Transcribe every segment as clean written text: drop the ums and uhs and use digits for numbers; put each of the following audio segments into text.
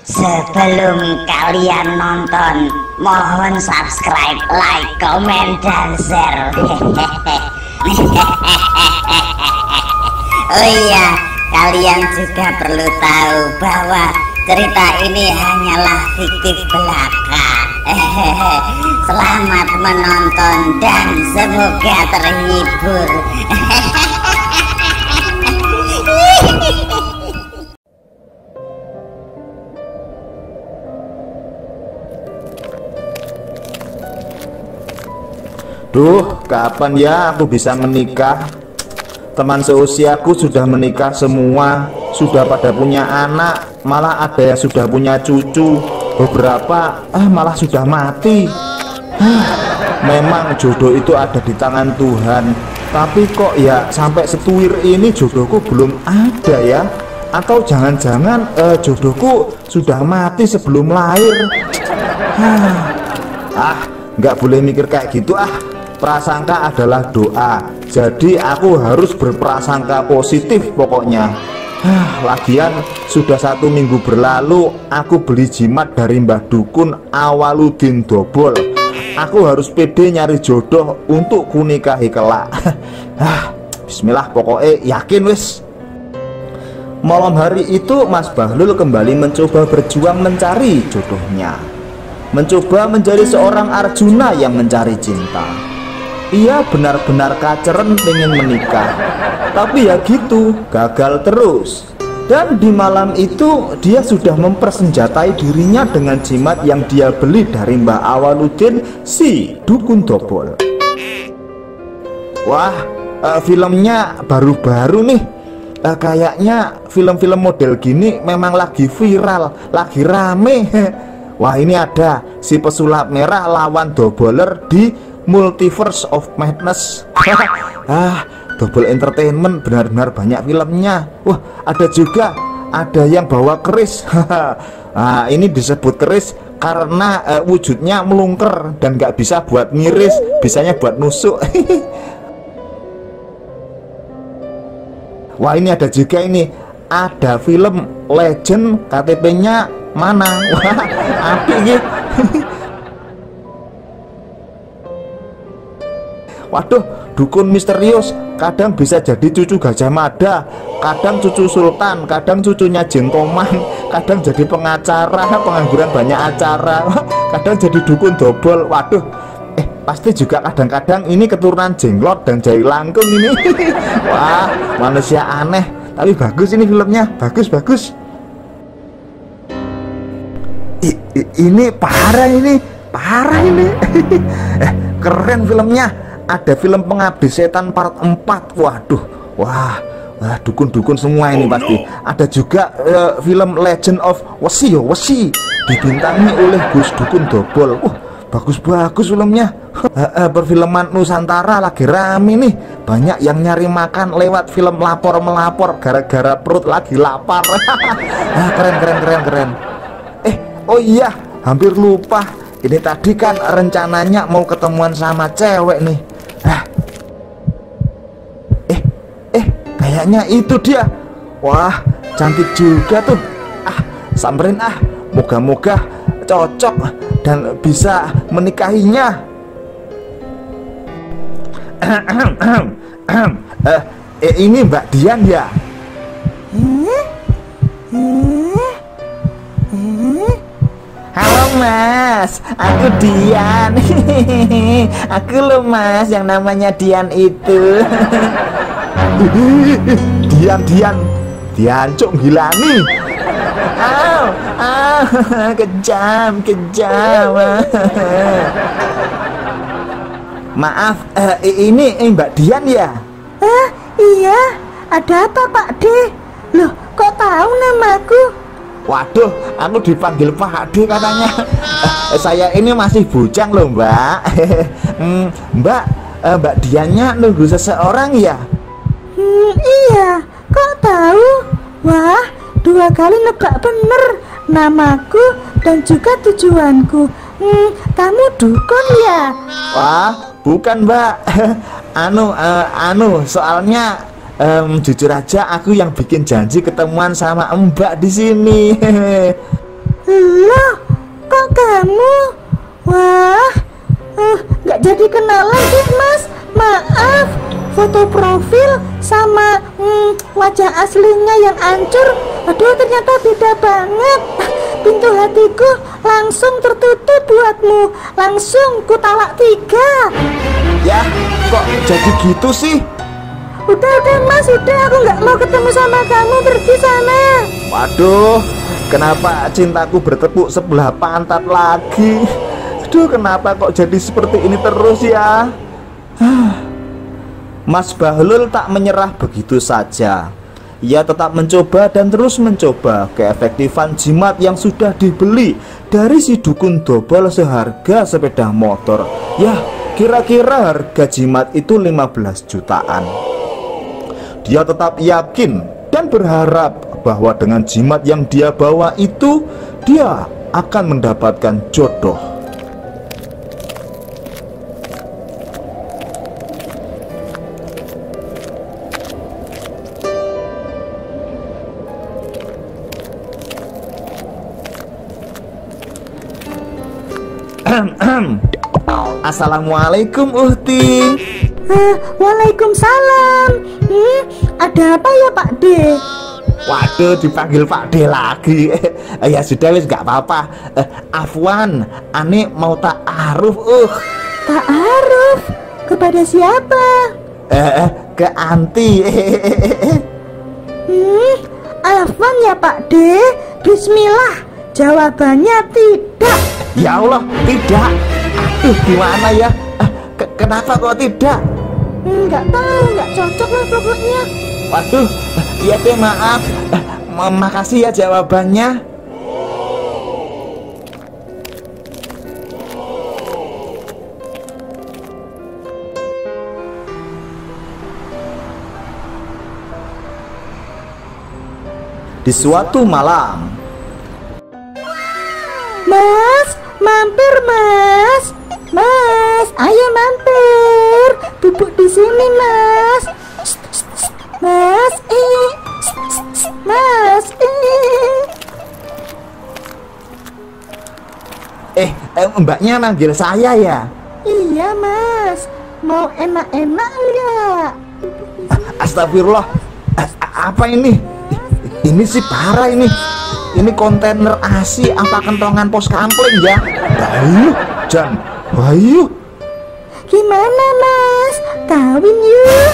Sebelum kalian nonton, mohon subscribe, like, komen, dan share. Oh iya, kalian juga perlu tahu bahwa cerita ini hanyalah fiktif belaka. Selamat menonton dan semoga terhibur. Duh, kapan ya aku bisa menikah? Teman seusiaku sudah menikah semua, sudah pada punya anak, malah ada yang sudah punya cucu, beberapa malah sudah mati. Memang jodoh itu ada di tangan Tuhan, tapi kok ya sampai setuir ini jodohku belum ada ya? Atau jangan-jangan jodohku sudah mati sebelum lahir? Nggak boleh mikir kayak gitu ah. Prasangka adalah doa, jadi aku harus berprasangka positif pokoknya. Lagian sudah 1 minggu berlalu aku beli jimat dari Mbah Dukun Awaludin Dobol. Aku harus pede nyari jodoh untuk kunikahi kelak. Bismillah, pokoknya yakin wis. Malam hari itu Mas Bahlul kembali mencoba berjuang mencari jodohnya, mencoba menjadi seorang Arjuna yang mencari cinta. Ia benar-benar kaceren pengen menikah, tapi ya gitu, gagal terus. Dan di malam itu dia sudah mempersenjatai dirinya dengan jimat yang dia beli dari Mbah Awaludin si Dukun Dobol. Wah, filmnya baru-baru nih. Kayaknya film-film model gini memang lagi viral, lagi rame. Wah, ini ada si pesulap merah lawan doboler di Multiverse of Madness. Double Entertainment benar-benar banyak filmnya. Wah, ada yang bawa keris. Ini disebut keris karena wujudnya melungker dan nggak bisa buat ngiris, bisanya buat nusuk. Wah, ini ada juga ini. Ada film Legend, KTP-nya mana? Wah, apik gitu. Waduh, dukun misterius, kadang bisa jadi cucu Gajah Mada, kadang cucu Sultan, kadang cucunya Jentoman, kadang jadi pengacara, pengangguran banyak acara, kadang jadi dukun dobol. Waduh, pasti juga kadang-kadang ini keturunan Jenglot dan Jai Langkung ini. Wah, manusia aneh, tapi bagus ini filmnya, bagus. Ini parah ini. Keren filmnya. Ada film Pengabdi Setan part 4. Waduh, wah, dukun-dukun semua ini pasti. Ada juga film Legend of Wesi dibintangi oleh Gus Dukun Dobol. Bagus filmnya. Perfilman Nusantara lagi rame nih. Banyak yang nyari makan lewat film lapor melapor gara-gara perut lagi lapar. Keren. Oh iya, hampir lupa. Ini tadi kan rencananya mau ketemuan sama cewek nih. Kayaknya itu dia. Wah, cantik juga tuh. Samperin moga-moga cocok dan bisa menikahinya. Ini Mbak Dian ya? Halo Mas, aku Dian. Aku loh Mas, yang namanya Dian itu. Dian Cuk Gilani. Kejam. Maaf, ini Mbak Dian ya? Iya, ada apa Pak D? Loh, kok tahu namaku? Waduh, aku dipanggil Pak D katanya. Saya ini masih bujang loh Mbak. Mbak Diannya nunggu seseorang ya? Iya, kok tahu? Wah, 2 kali nebak bener namaku dan juga tujuanku. Kamu dukun ya? Wah, bukan Mbak. Soalnya jujur aja aku yang bikin janji ketemuan sama Mbak di sini. kamu. Wah, nggak jadi kenalan deh Mas. Maaf, foto profil sama wajah aslinya yang hancur. Aduh, ternyata beda banget. Pintu hatiku langsung tertutup buatmu. Langsung ku talak 3. Ya, kok jadi gitu sih? Udah Mas, udah, aku nggak mau ketemu sama kamu, pergi sana. Waduh, kenapa cintaku bertepuk sebelah pantat lagi? Aduh, kenapa kok jadi seperti ini terus ya? Mas Bahlul tak menyerah begitu saja. Ia tetap mencoba dan terus mencoba keefektifan jimat yang sudah dibeli dari si dukun dobel seharga sepeda motor. Ya, kira-kira harga jimat itu 15 jutaan. Dia tetap yakin dan berharap bahwa dengan jimat yang dia bawa itu, dia akan mendapatkan jodoh. Assalamualaikum Uhti. Waalaikumsalam. Ada apa ya Pak D? Waduh, dipanggil Pak D lagi. Ya sudah wis, gak apa-apa. Afwan, ane mau ta'aruf. Ta'aruf? Kepada siapa? Ke anti. Afwan ya Pak D. Bismillah. Jawabannya tidak. Ya Allah, tidak. Aduh, gimana ya? Kenapa kok tidak? Nggak tahu, nggak cocok lah pokoknya. Waduh, iya deh, maaf. Makasih ya jawabannya. Di suatu malam, Mas, mampir Mas. Mas, ayo mampir. Duduk di sini Mas. Mas, Mas, mbaknya manggil saya ya? Iya Mas. Mau enak-enak nggak? Astagfirullah. Apa ini? Ini sih parah ini. Ini kontainer ASI apa kentongan pos kampling ya? Bayu, Jan, Bayu. Gimana Mas? Kawin yuk.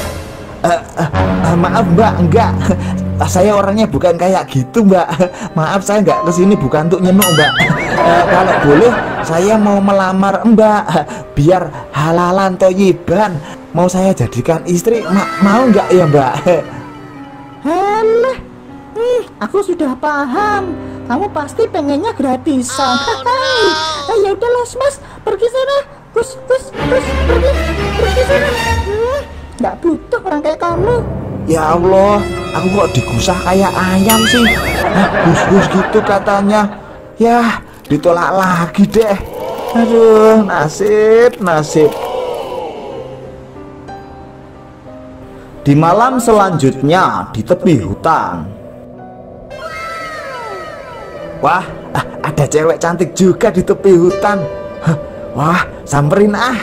Maaf Mbak, enggak. Saya orangnya bukan kayak gitu Mbak. Maaf, saya enggak kesini bukan untuk nyenuk Mbak. Kalau boleh, saya mau melamar Mbak. Biar halalan toyiban. Mau saya jadikan istri, mau enggak ya Mbak? Halah. Aku sudah paham. Kamu pasti pengennya gratisan. Ya udahlah Mas, pergi sana. Kus, pergi sana. Nggak butuh orang kayak kamu. Ya Allah, aku kok digusah kayak ayam sih. Gus gitu katanya. Ya, ditolak lagi deh. Aduh, nasib. Di malam selanjutnya di tepi hutan. Wah, ada cewek cantik juga di tepi hutan. Wah, samperin ah.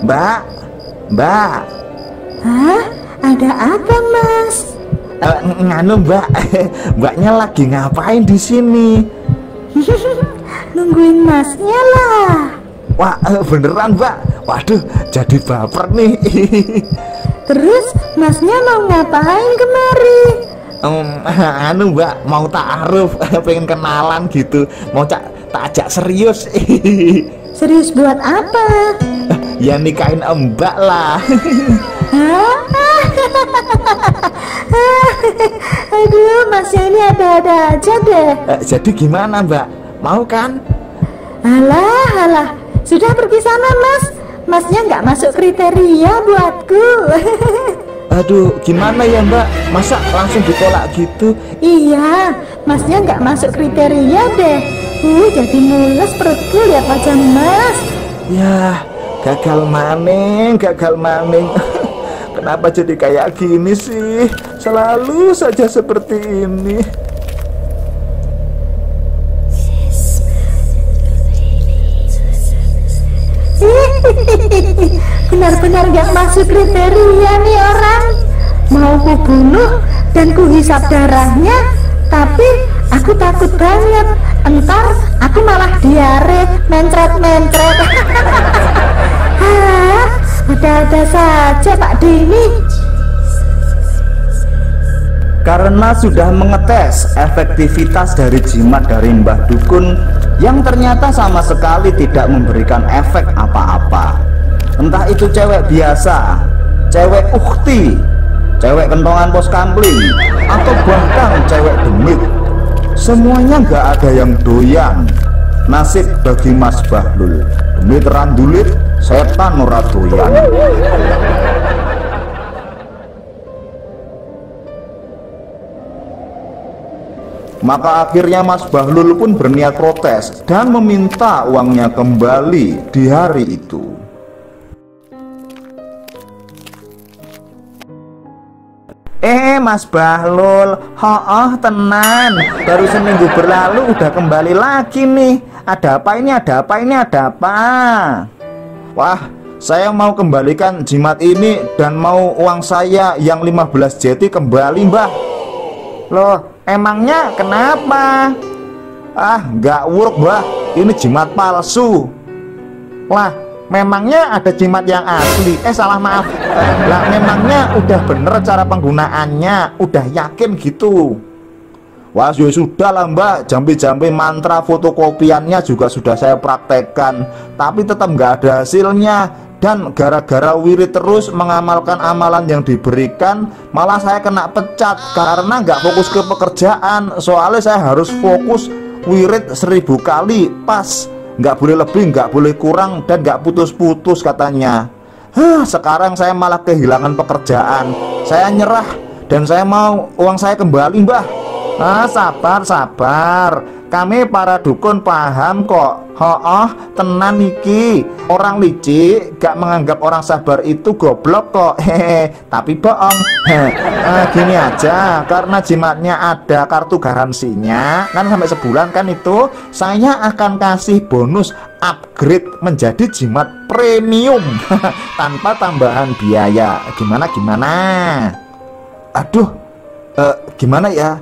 Mbak. Hah? Ada apa Mas? Nganu Mbak, Mbaknya lagi ngapain di sini? Nungguin Masnya lah. Wah, beneran Mbak. Waduh, jadi baper nih. Terus Masnya mau ngapain kemari? Anu Mbak, mau ta'aruf, pengen kenalan gitu. Mau tak ajak serius. Serius buat apa? Ya nikahin Mbak lah. Aduh, Masnya ini ada-ada aja deh. Jadi gimana Mbak? Mau kan? Alah, sudah pergi sana Mas. Masnya nggak masuk kriteria buatku. Aduh, gimana ya Mbak? Masa langsung ditolak gitu? Iya, Masnya nggak masuk kriteria deh. Jadi mulus perutku lihat wajah Mas. Ya, gagal maning. Kenapa jadi kayak gini sih? selalu saja seperti ini. Benar-benar gak masuk kriteria nih orang. Mau ku bunuh dan ku hisap darahnya, tapi aku takut banget entar aku malah diare, mencret-mencret. Ada-ada saja Pak Dini. Karena sudah mengetes efektivitas dari jimat dari Mbah Dukun yang ternyata sama sekali tidak memberikan efek apa-apa. Entah itu cewek biasa, cewek ukti, cewek kentongan pos kampling, atau bahkan cewek demit, semuanya nggak ada yang doyan. Nasib bagi Mas Bahlul, demit randulit, setan ora doyan. Maka akhirnya Mas Bahlul pun berniat protes dan meminta uangnya kembali di hari itu. Mas Bahlul, tenan, baru seminggu berlalu udah kembali lagi nih. Ada apa ini, ada apa ini, ada apa? Wah, saya mau kembalikan jimat ini dan mau uang saya yang 15 jeti kembali, Mbah. Loh, emangnya kenapa? Nggak work, Mbah. Ini jimat palsu. Lah, memangnya ada jimat yang asli? Salah, maaf. Lah, memangnya udah bener cara penggunaannya? Udah yakin gitu? Wah, ya sudah lah, Mbak. Jampi-jampi mantra fotokopiannya juga sudah saya praktekkan, tapi tetap nggak ada hasilnya. Dan gara-gara wirid terus mengamalkan amalan yang diberikan, malah saya kena pecat karena nggak fokus ke pekerjaan. Soalnya saya harus fokus wirid 1000 kali pas, nggak boleh lebih, nggak boleh kurang, dan nggak putus-putus katanya. Sekarang saya malah kehilangan pekerjaan. Saya nyerah dan saya mau uang saya kembali, Mbah. Sabar. Kami para dukun paham kok. Tenan iki. Orang licik gak menganggap orang sabar itu goblok kok. Tapi bohong. Gini aja, karena jimatnya ada kartu garansinya, kan sampai sebulan kan itu, saya akan kasih bonus upgrade menjadi jimat premium tanpa tambahan biaya. Gimana? Aduh, gimana ya?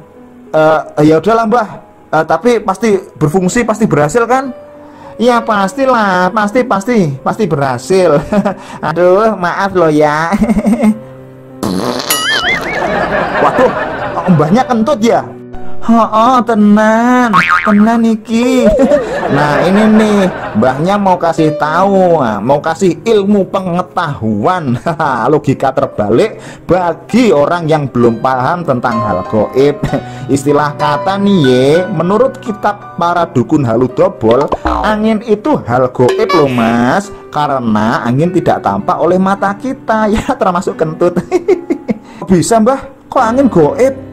Ya udahlah, Mbah. Tapi pasti berfungsi, pasti berhasil kan? Ya pastilah, pasti berhasil. Aduh, maaf loh ya. Waduh, Mbahnya kentut ya? Tenan iki. Nah ini nih, Mbahnya mau kasih tahu, mau kasih ilmu pengetahuan, logika terbalik bagi orang yang belum paham tentang hal gaib. Istilah kata nih ye, menurut kitab para dukun Haludobol, angin itu hal gaib loh Mas, karena angin tidak tampak oleh mata kita, ya termasuk kentut. Bisa Mbah, kok angin gaib?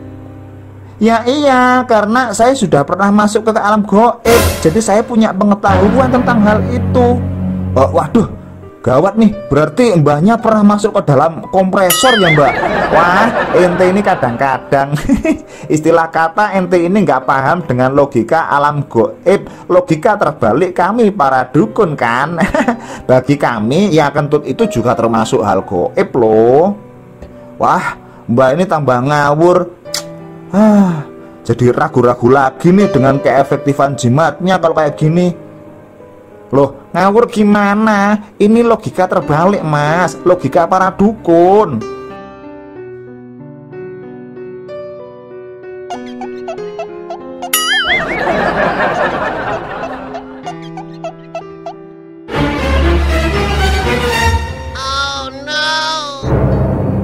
Ya iya, karena saya sudah pernah masuk ke alam gaib, jadi saya punya pengetahuan tentang hal itu. Waduh, gawat nih, berarti Mbahnya pernah masuk ke dalam kompresor ya Mbak? Wah, ente ini kadang-kadang istilah kata ente ini nggak paham dengan logika alam gaib, logika terbalik kami para dukun kan. Bagi kami, ya kentut itu juga termasuk hal gaib loh. Wah, Mbak ini tambah ngawur. Jadi ragu-ragu lagi nih dengan keefektifan jimatnya kalau kayak gini. Loh, ngawur gimana? Ini logika terbalik Mas, logika para dukun.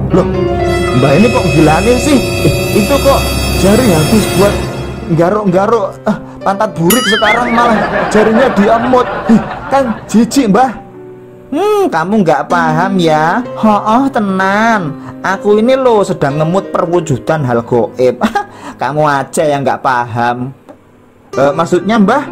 Loh, Mbak ini kok gilane sih? Itu kok jari habis buat garuk-garuk pantat burik, sekarang malah jarinya diemut. Kan jijik Mbah. Kamu nggak paham ya? Tenan, aku ini loh sedang ngemut perwujudan hal gaib. Kamu aja yang nggak paham. Maksudnya Mbah?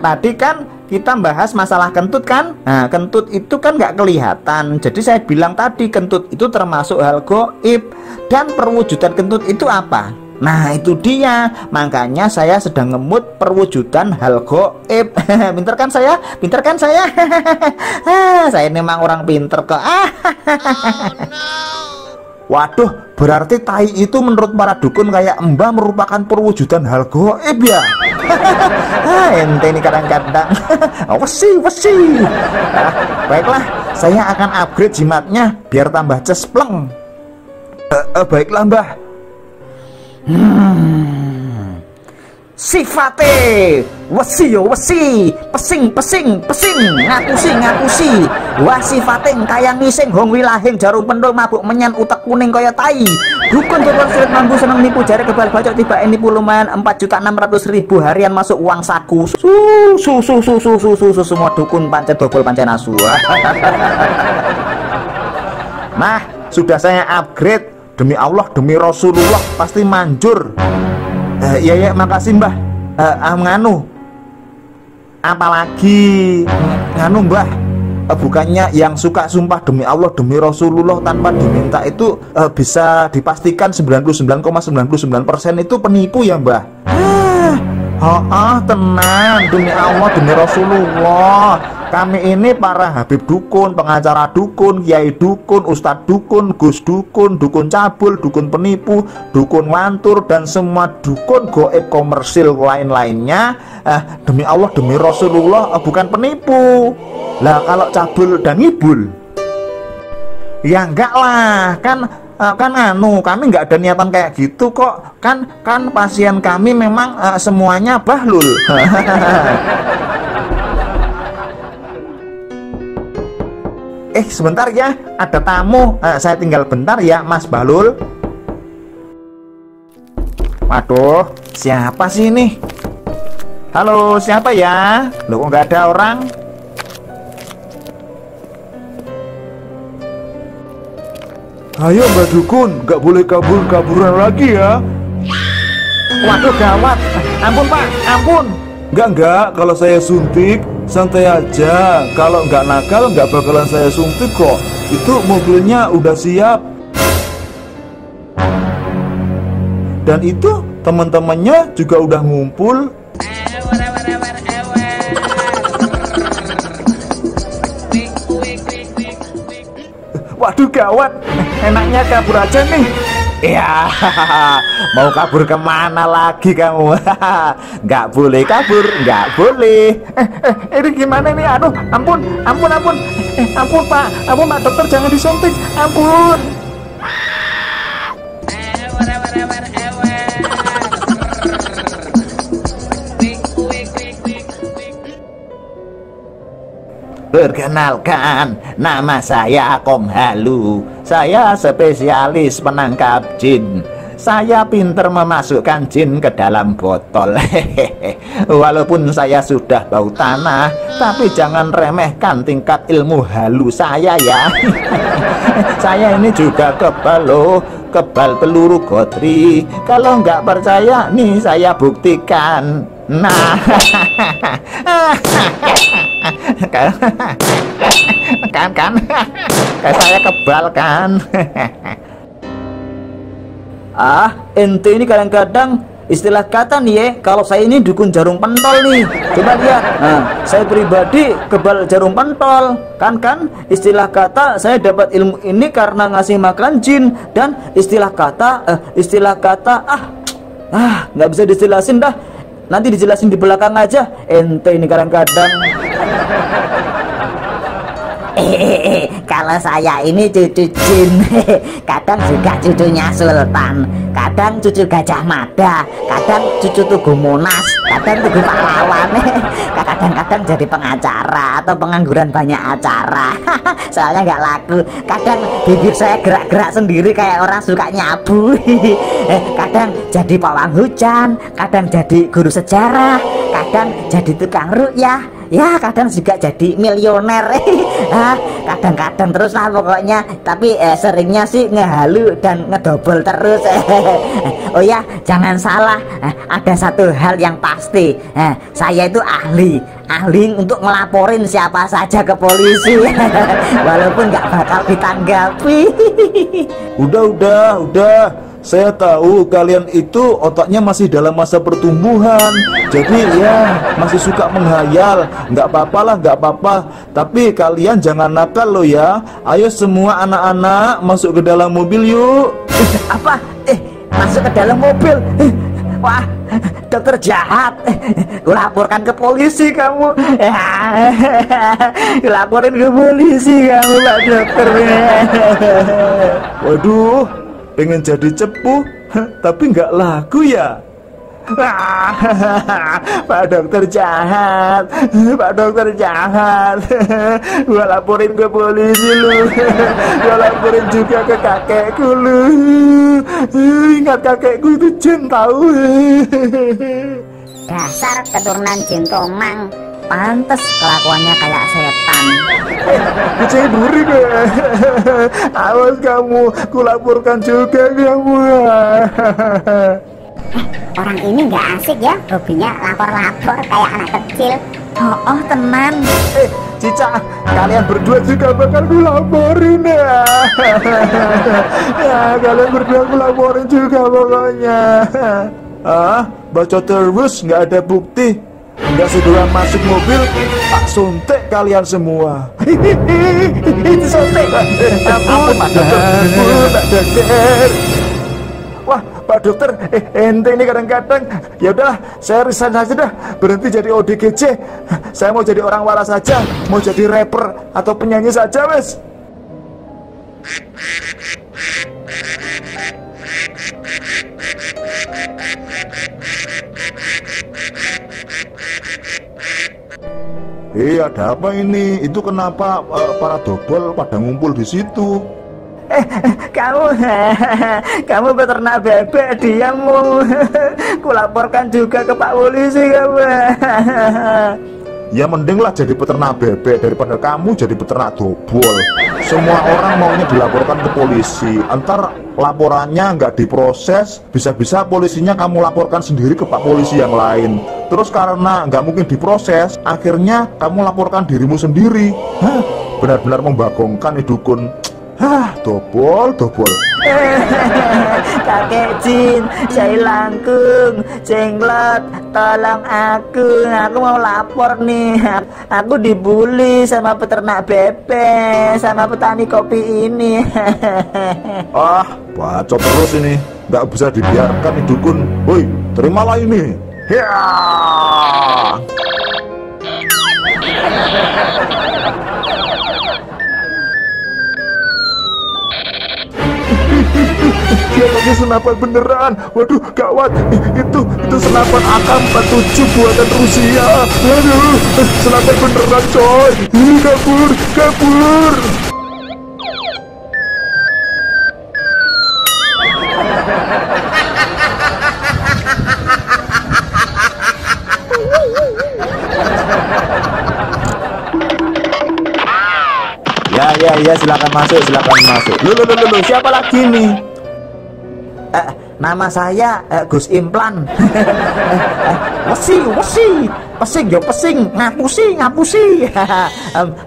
Tadi kan kita bahas masalah kentut kan? Nah, kentut itu kan nggak kelihatan. Jadi saya bilang tadi kentut itu termasuk hal gaib. Dan perwujudan kentut itu apa? Nah itu dia, makanya saya sedang ngemut perwujudan hal gaib. Pinter kan saya? Pinter kan saya? Saya memang orang pinter kok. Waduh, berarti tai itu menurut para dukun kayak Mbah merupakan perwujudan hal gaib ya? Ente ini kadang-kadang wesi. Baiklah, saya akan upgrade jimatnya biar tambah cespleng. Baiklah Mbah. Sifate wesi yo wesi, pesing ngapusi. Wah sifating kaya ngising hong wilahing jarum pendul mabuk menyan utek kuning kaya tai. Dukun jebol silit mambu seneng nipu jari kebal bacok tiba nipu lumayan 4.600.000 harian masuk uang saku. Semua dukun pancen dobol pancen asu. Nah, sudah saya upgrade. Demi Allah, demi Rasulullah pasti manjur. Iya makasih Mbah. Nganu apalagi nganu Mbah, bukannya yang suka sumpah demi Allah demi Rasulullah tanpa diminta itu bisa dipastikan 99,99% itu penipu ya Mbah? Tenang, demi Allah demi Rasulullah, kami ini para habib dukun, pengacara dukun, kiai dukun, ustadz dukun, gus dukun, dukun cabul, dukun penipu, dukun wantur, dan semua dukun goib komersil lain-lainnya. Demi Allah demi Rasulullah bukan penipu. Lah kalau cabul dan ngibul ya enggak lah, kan kami nggak ada niatan kayak gitu kok. Kan pasien kami memang semuanya bahlul. Sebentar ya, ada tamu. Saya tinggal bentar ya Mas Bahlul. Waduh, siapa sih ini? Halo, siapa ya? Loh, kok nggak ada orang? Ayo Mbak Dukun, nggak boleh kabur-kaburan lagi ya. Waduh gawat. Ampun Pak, ampun. Enggak, kalau saya suntik santai aja. Kalau nggak nakal nggak bakalan saya suntik kok. Itu mobilnya udah siap. Dan itu teman-temannya juga udah ngumpul. Waduh gawat, enaknya kabur aja nih. Ya, mau kabur kemana lagi kamu? Nggak boleh kabur, nggak boleh. Ini gimana nih? Aduh, ampun. Ampun Pak dokter, jangan disuntik. Ampun. Perkenalkan, nama saya Kong Halu. Saya spesialis penangkap jin. Saya pinter memasukkan jin ke dalam botol. Walaupun saya sudah bau tanah, tapi jangan remehkan tingkat ilmu halu saya ya. Saya ini juga kebal loh, kebal peluru gotri. Kalau nggak percaya, nih saya buktikan. Nah, kan saya kebal kan. Ente ini kadang-kadang istilah kata nih ya, kalau saya ini dukun jarum pentol nih. Coba lihat, saya pribadi kebal jarum pentol. Kan istilah kata saya dapat ilmu ini karena ngasih makan jin. Dan istilah kata nggak bisa dijelasin dah. Nanti dijelasin di belakang aja. Ente ini kadang-kadang. Kalau saya ini cucu jin, kadang juga cucunya Sultan, kadang cucu Gajah Mada, kadang cucu Tugu Monas, kadang Tugu Pahlawan, kadang-kadang jadi pengacara atau pengangguran banyak acara. Soalnya nggak laku. Kadang bibir saya gerak-gerak sendiri kayak orang suka nyabu. Kadang jadi pawang hujan, kadang jadi guru sejarah, kadang jadi tukang ruqyah. ya kadang juga jadi milioner. Kadang-kadang terus lah pokoknya, tapi seringnya sih ngehalu dan ngedobel terus. Oh ya, jangan salah, ada satu hal yang pasti, saya itu ahli untuk ngelaporin siapa saja ke polisi. Walaupun nggak bakal ditanggapi. Udah. Saya tahu kalian itu otaknya masih dalam masa pertumbuhan. Jadi ya masih suka menghayal. Nggak apa-apa. Tapi kalian jangan nakal loh ya. Ayo semua anak-anak masuk ke dalam mobil yuk. Apa? Masuk ke dalam mobil? Wah, dokter jahat. Laporkan ke polisi kamu. Laporin ke polisi kamu, Pak Dokter. Waduh, pengen jadi cepu tapi nggak laku ya. Pak Dokter jahat. Gua laporin ke polisi lu. Gua laporin juga ke kakekku lu. Ingat kakekku itu jin tahu. Dasar keturunan jin tomang, pantes kelakuannya kayak setan. Kecil duri deh. Awas kamu, kulaporkan juga kamu. Orang ini nggak asik ya, hobinya lapor-lapor kayak anak kecil. Oh, tenan. Cica, kalian berdua juga bakal kulaporin ya. Kalian berdua kulaporin juga pokoknya. Baca terus, nggak ada bukti. Nggak segera masuk mobil, tak suntik kalian semua. Itu suntik. Ampun, Pak Dokter. Wah, Pak Dokter, ente ini kadang-kadang, ya udahlah, saya resign saja dah, berhenti jadi ODGJ. Saya mau jadi orang waras saja, mau jadi rapper atau penyanyi saja, wes. Ada apa ini? Itu kenapa para dobol pada ngumpul di situ? Kamu peternak bebek, diammu. Kulaporkan juga ke Pak Polisi kamu. Ya mendinglah jadi peternak bebek daripada kamu jadi peternak dobol. Semua orang maunya dilaporkan ke polisi. Antar laporannya nggak diproses, bisa-bisa polisinya kamu laporkan sendiri ke Pak Polisi yang lain. Terus karena nggak mungkin diproses, akhirnya kamu laporkan dirimu sendiri. Benar-benar membagongkan nih dukun. Dobol. Kakek jin, saya langkung, jenglot, tolong aku mau lapor nih. Aku dibully sama peternak bebek, sama petani kopi ini. Bacot terus ini, nggak bisa dibiarkan nih dukun. Woi, terimalah ini. Dia pakai senapan beneran. Waduh, gawat. Itu senapan AK-47 buatan Rusia. Waduh, senapan beneran coy. Kabur. Ya, silakan masuk. Loh, siapa lagi nih? Nama saya Gus Implan. Pesing, ngapusi.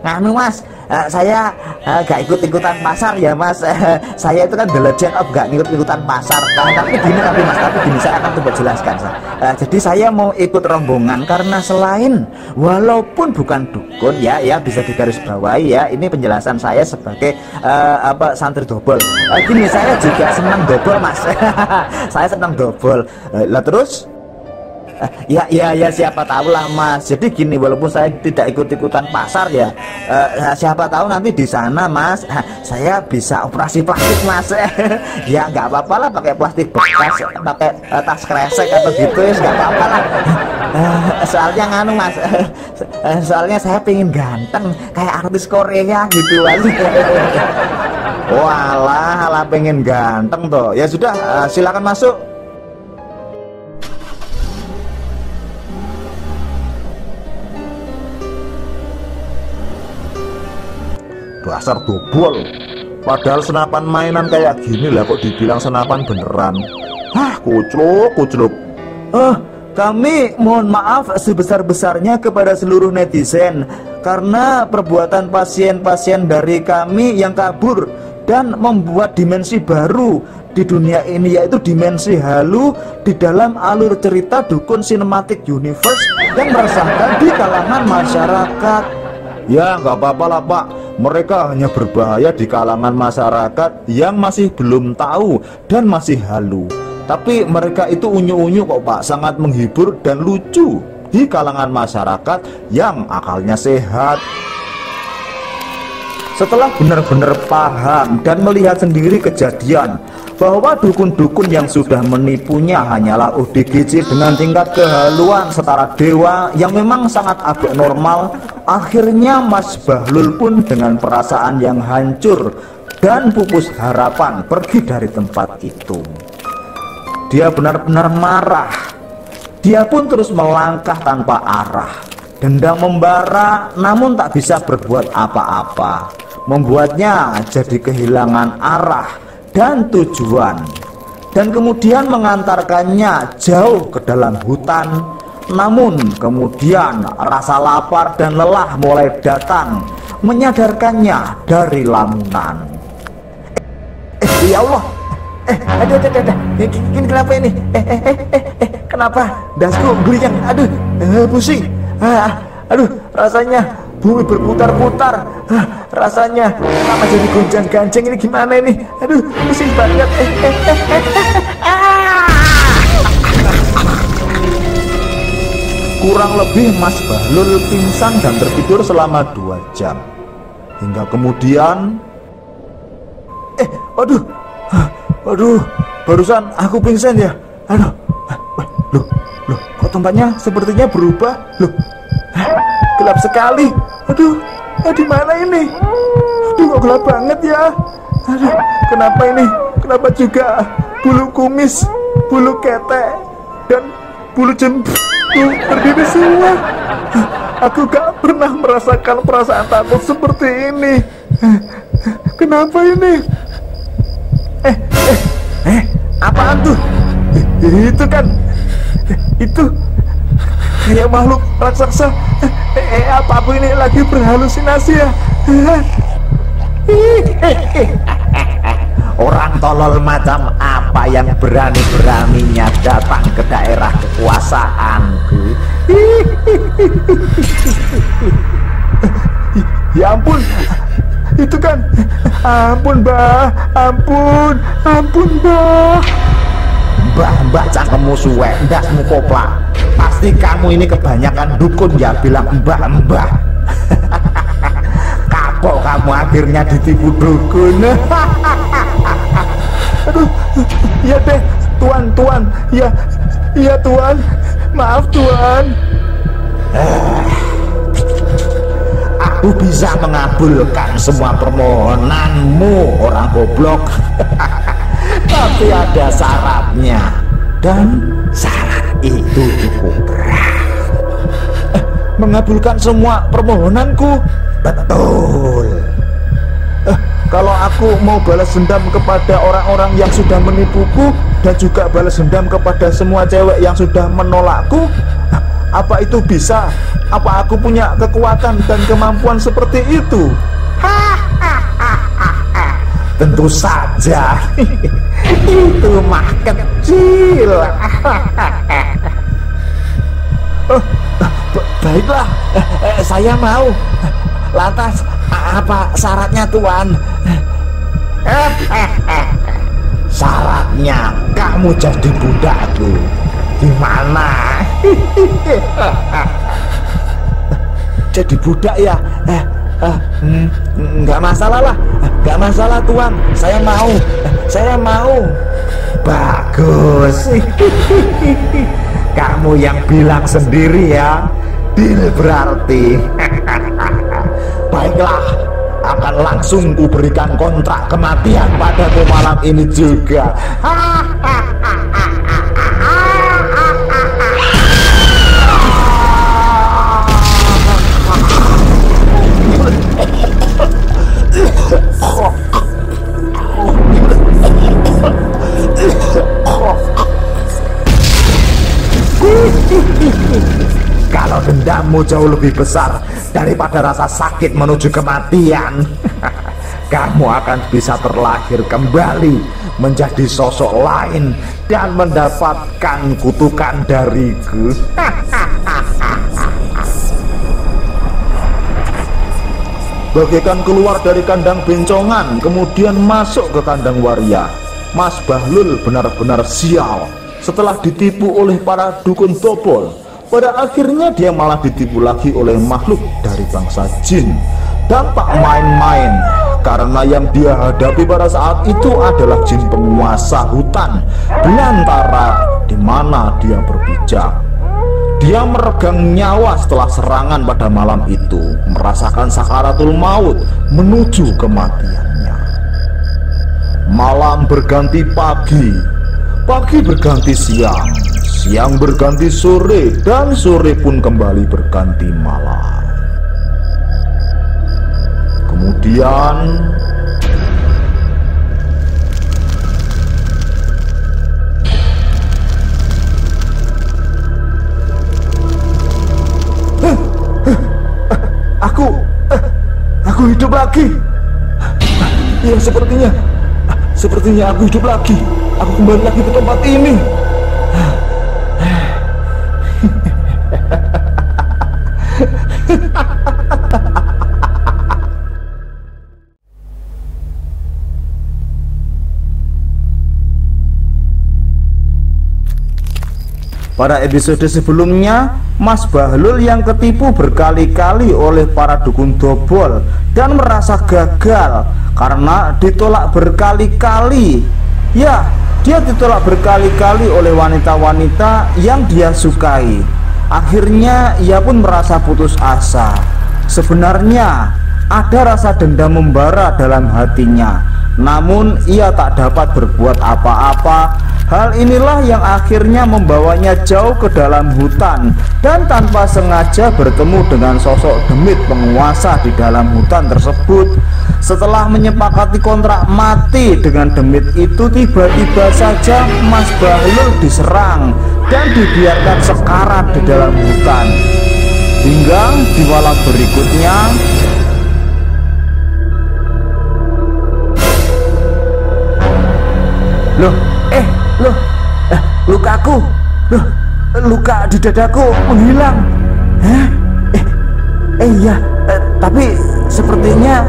Nganu Mas, saya gak ikut-ikutan pasar ya Mas. Saya itu kan the legend of gak ikut-ikutan pasar. Tapi gini saya akan coba jelaskan. Jadi saya mau ikut rombongan karena selain walaupun bukan dukun ya bisa digarisbawahi ya, ini penjelasan saya sebagai santri dobol. Gini, saya juga senang dobol Mas. Saya senang dobol. Lah terus ya siapa tahu lah Mas. Jadi gini, walaupun saya tidak ikut-ikutan pasar ya, siapa tahu nanti di sana Mas, saya bisa operasi plastik Mas. Ya nggak apa-apa lah pakai plastik bekas, pakai tas kresek atau gitu ya nggak apa-apa lah. Soalnya nganu Mas, soalnya saya pengen ganteng kayak artis Korea gitu Mas. Walah, pengen ganteng toh. Ya sudah, silakan masuk. Dasar dobol. Padahal senapan mainan kayak gini lah kok dibilang senapan beneran. Kucluk. Kami mohon maaf sebesar-besarnya kepada seluruh netizen karena perbuatan pasien-pasien dari kami yang kabur dan membuat dimensi baru di dunia ini, yaitu dimensi halu di dalam alur cerita Dukun Cinematic Universe yang meresahkan di kalangan masyarakat. Ya nggak apa-apa lah Pak, mereka hanya berbahaya di kalangan masyarakat yang masih belum tahu dan masih halu. Tapi mereka itu unyu-unyu kok Pak, sangat menghibur dan lucu di kalangan masyarakat yang akalnya sehat. Setelah benar-benar paham dan melihat sendiri kejadian bahwa dukun-dukun yang sudah menipunya hanyalah ODGJ dengan tingkat kehaluan setara dewa yang memang sangat abnormal, akhirnya Mas Bahlul pun dengan perasaan yang hancur dan pupus harapan pergi dari tempat itu. Dia benar-benar marah. Dia pun terus melangkah tanpa arah. Dendam membara namun tak bisa berbuat apa-apa, membuatnya jadi kehilangan arah dan tujuan, dan kemudian mengantarkannya jauh ke dalam hutan. Namun kemudian rasa lapar dan lelah mulai datang, menyadarkannya dari lamunan. Ya Allah, aduh, ini kenapa ini? Kenapa dasku goyang? Aduh, pusing. Aduh, rasanya bumi berputar-putar. Rasanya kenapa jadi gonjang-ganjing ini, gimana ini? Aduh, pusing banget. Kurang lebih Mas Bahlul pingsan dan tertidur selama 2 jam. Hingga kemudian Waduh, barusan aku pingsan ya. Aduh, loh, kok tempatnya sepertinya berubah. Loh, gelap sekali. Aduh, di mana ini? Aduh, kok gelap banget ya. Aduh, kenapa ini? Kenapa juga bulu kumis, bulu ketek, dan bulu jembut berdiri semua? Aku gak pernah merasakan perasaan takut seperti ini. Kenapa ini? Apaan tuh? Itu kan, itu kayak makhluk raksasa. Apa aku ini lagi berhalusinasi ya? orang tolol macam apa yang berani-beraninya datang ke daerah kekuasaanku? Ya ampun, itu kan, ampun Mbah, ampun Mbah. Mbah cangkemmu suwek, ndasmu koplak. Pasti kamu ini kebanyakan dukun ya bilang mbah. Kapok kamu akhirnya ditipu dukun. Aduh, ya deh, Tuan, ya Tuan, maaf Tuan. Aku bisa mengabulkan semua permohonanmu, orang goblok. Tapi ada syaratnya, dan syarat itu cukup berat. Mengabulkan semua permohonanku? Betul. Kalau aku mau balas dendam kepada orang-orang yang sudah menipuku, dan juga balas dendam kepada semua cewek yang sudah menolakku, apa itu bisa? Apa aku punya kekuatan dan kemampuan seperti itu? Tentu saja. Itu mah kecil. Baiklah, saya mau. Lantas apa syaratnya Tuan? Syaratnya kamu jadi budakku. Gimana? Jadi budak ya? Nggak masalah lah, nggak masalah Tuan. Saya mau. Bagus. Kamu yang bilang sendiri ya. Deal berarti. Baiklah, akan langsung kuberikan kontrak kematian padamu malam ini juga. Asal dendammu jauh lebih besar daripada rasa sakit menuju kematian, kamu akan bisa terlahir kembali menjadi sosok lain dan mendapatkan kutukan dariku. Bagaikan keluar dari kandang bencongan kemudian masuk ke kandang waria, Mas Bahlul benar-benar sial. Setelah ditipu oleh para dukun tobol, pada akhirnya dia malah ditipu lagi oleh makhluk dari bangsa jin. Dan tak main-main, karena yang dia hadapi pada saat itu adalah jin penguasa hutan belantara di mana dia berpijak. Dia meregang nyawa setelah serangan pada malam itu, merasakan sakaratul maut menuju kematiannya. Malam berganti pagi, pagi berganti siang, siang berganti sore, dan sore pun kembali berganti malam. Kemudian aku hidup lagi. Ya, sepertinya aku hidup lagi. Aku kembali lagi ke tempat ini. Pada episode sebelumnya, Mas Bahlul yang ketipu berkali-kali oleh para dukun dobol dan merasa gagal karena ditolak berkali-kali. Ya, dia ditolak berkali-kali oleh wanita-wanita yang dia sukai. Akhirnya ia pun merasa putus asa. Sebenarnya ada rasa dendam membara dalam hatinya, namun ia tak dapat berbuat apa-apa. Hal inilah yang akhirnya membawanya jauh ke dalam hutan dan tanpa sengaja bertemu dengan sosok demit penguasa di dalam hutan tersebut. Setelah menyepakati kontrak mati dengan demit itu, tiba-tiba saja Mas Bahlul diserang dan dibiarkan sekarat di dalam hutan. Hingga di malam berikutnya, lukaku, luka di dadaku menghilang. Iya, tapi sepertinya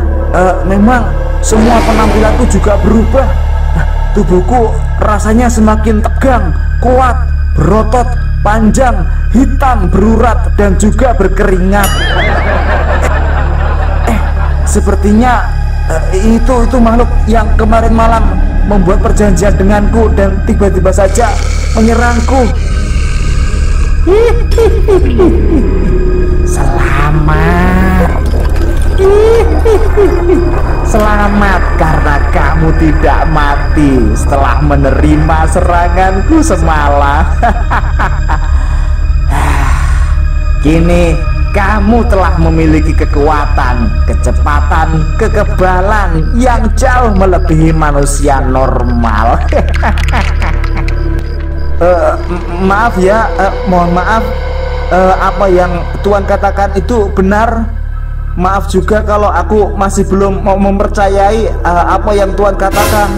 memang semua penampilanku juga berubah. Tubuhku rasanya semakin tegang, kuat, berotot, panjang, hitam, berurat, dan juga berkeringat. Sepertinya itu makhluk yang kemarin malam membuat perjanjian denganku dan tiba-tiba saja menyerangku. Selamat karena kamu tidak mati setelah menerima seranganku semalam. Kini kamu telah memiliki kekuatan, kecepatan, kekebalan yang jauh melebihi manusia normal. Maaf ya, mohon maaf. Apa yang Tuhan katakan itu benar. Maaf juga kalau aku masih belum mau mempercayai apa yang Tuhan katakan.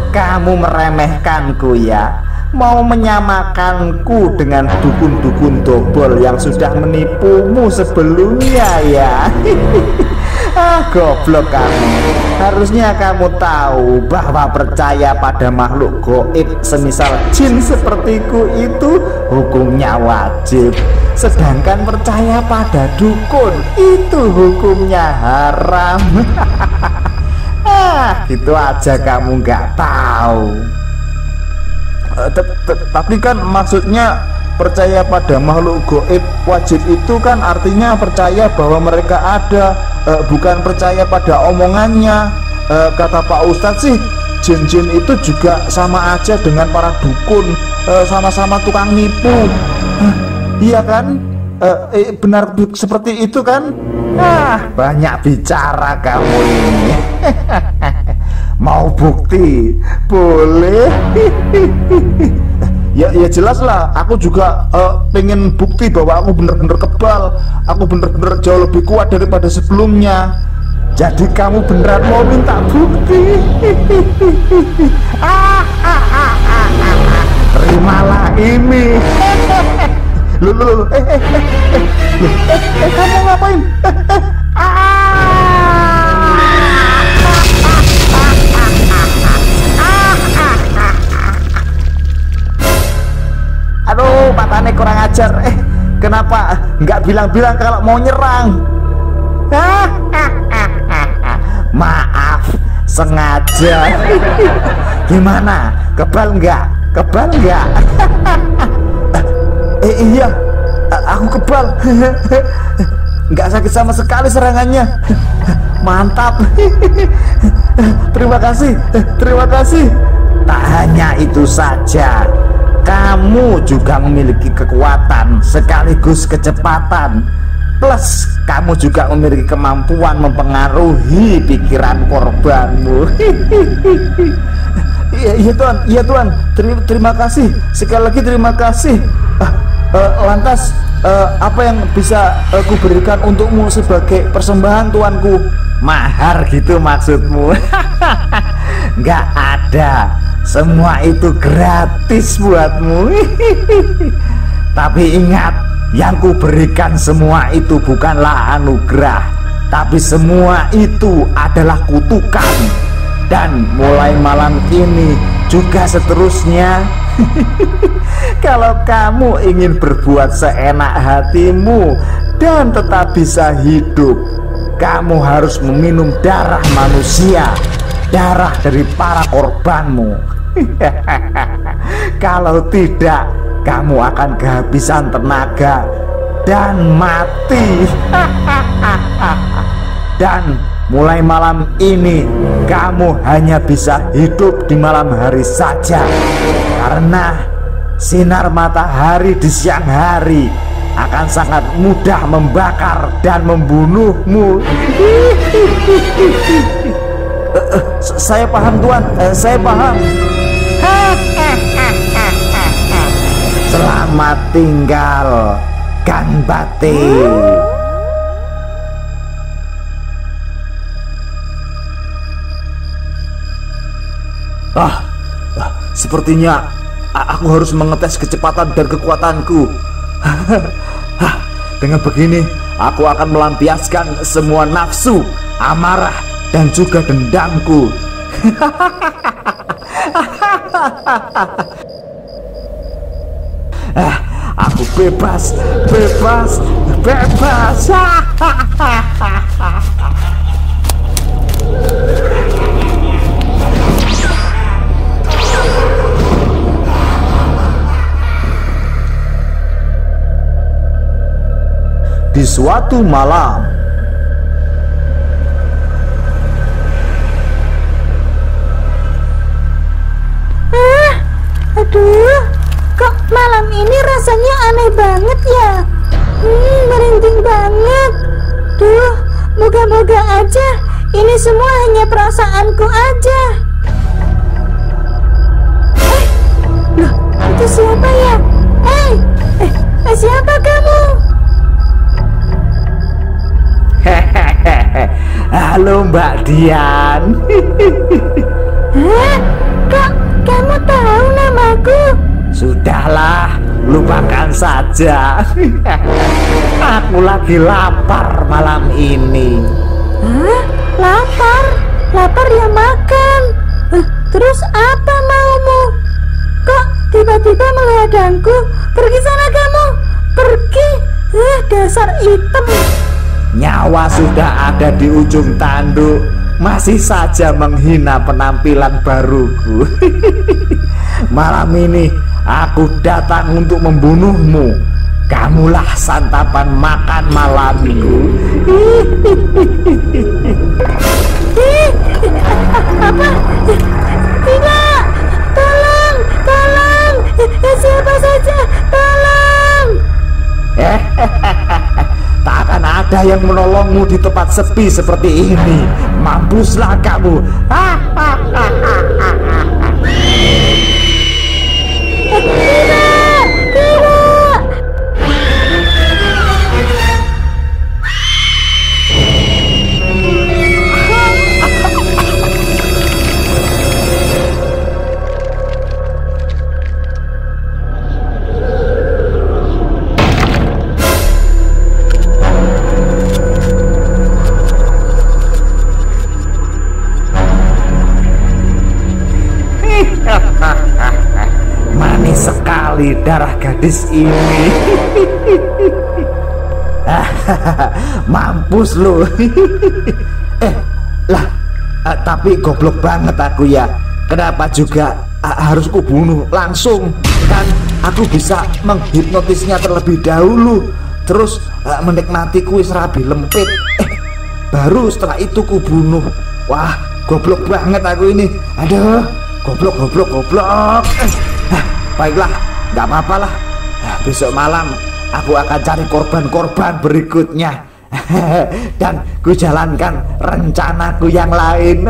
Kamu meremehkanku ya, mau menyamakanku dengan dukun-dukun dobol yang sudah menipumu sebelumnya ya. Goblok kamu. Harusnya kamu tahu bahwa percaya pada makhluk goib semisal jin sepertiku itu hukumnya wajib, sedangkan percaya pada dukun itu hukumnya haram. Gitu aja kamu nggak tahu. Tapi kan maksudnya percaya pada makhluk goib wajib itu kan artinya percaya bahwa mereka ada, bukan percaya pada omongannya. Kata Pak Ustadz sih, jin-jin itu juga sama aja dengan para dukun, sama-sama tukang nipu. Iya kan? Benar seperti itu kan? Banyak bicara kamu ini. Mau bukti? Boleh. Ya jelas lah, aku juga pengen bukti bahwa aku bener-bener kebal, aku bener-bener jauh lebih kuat daripada sebelumnya. Jadi kamu beneran mau minta bukti? Terimalah ini. Loh, kamu ngapain? Aduh, matanya kurang ajar. Kenapa nggak bilang-bilang kalau mau nyerang? Maaf, sengaja. Gimana? Kebal nggak? Kebal nggak? Iya, aku kebal. Nggak sakit sama sekali serangannya. Mantap. Terima kasih, terima kasih. Tak hanya itu saja, kamu juga memiliki kekuatan sekaligus kecepatan. Plus kamu juga memiliki kemampuan mempengaruhi pikiran korbanmu. Iya tuan, terima kasih. Sekali lagi terima kasih. Lantas apa yang bisa aku berikan untukmu sebagai persembahan tuanku? Mahar gitu maksudmu? Nggak ada, semua itu gratis buatmu. Tapi ingat, yang ku berikan semua itu bukanlah anugerah, tapi semua itu adalah kutukan. Dan mulai malam ini juga seterusnya, kalau kamu ingin berbuat seenak hatimu dan tetap bisa hidup, kamu harus meminum darah manusia, darah dari para korbanmu. Kalau tidak, kamu akan kehabisan tenaga dan mati. Dan mulai malam ini kamu hanya bisa hidup di malam hari saja, karena sinar matahari di siang hari akan sangat mudah membakar dan membunuhmu. Saya paham tuan, saya paham. Selamat tinggal, Kang Bati. Sepertinya aku harus mengetes kecepatan dan kekuatanku. Dengan begini, aku akan melampiaskan semua nafsu, amarah, dan juga dendamku. Aku bebas. Di suatu malam, aduh, kok malam ini rasanya aneh banget ya. Merinding banget. Duh, moga-moga aja ini semua hanya perasaanku aja. Loh, itu siapa ya? Siapa kamu? Halo Mbak Dian. Kok kamu tahu namaku? Sudahlah, lupakan saja. Aku lagi lapar malam ini. Lapar? Lapar ya makan. Terus apa maumu? Kok tiba-tiba menghadangku? Pergi sana kamu. Pergi. Dasar hitam. Nyawa sudah ada di ujung tanduk, masih saja menghina penampilan baruku. Malam ini aku datang untuk membunuhmu. Kamulah santapan makan malamku. Apa? Tidak. Tolong. Siapa saja, tolong. Tak akan ada yang menolongmu di tempat sepi seperti ini. Mampuslah kamu. Tidak. Manis sekali darah gadis ini. Mampus lu. Tapi goblok banget aku ya. Kenapa juga harus kubunuh langsung? Kan aku bisa menghipnotisnya terlebih dahulu, terus menikmati kuis rabi lempit. Baru setelah itu kubunuh. Wah, goblok banget aku ini. Aduh, goblok. Baiklah, nggak apa-apa lah. Besok malam aku akan cari korban-korban berikutnya. Dan ku jalankan rencanaku yang lain.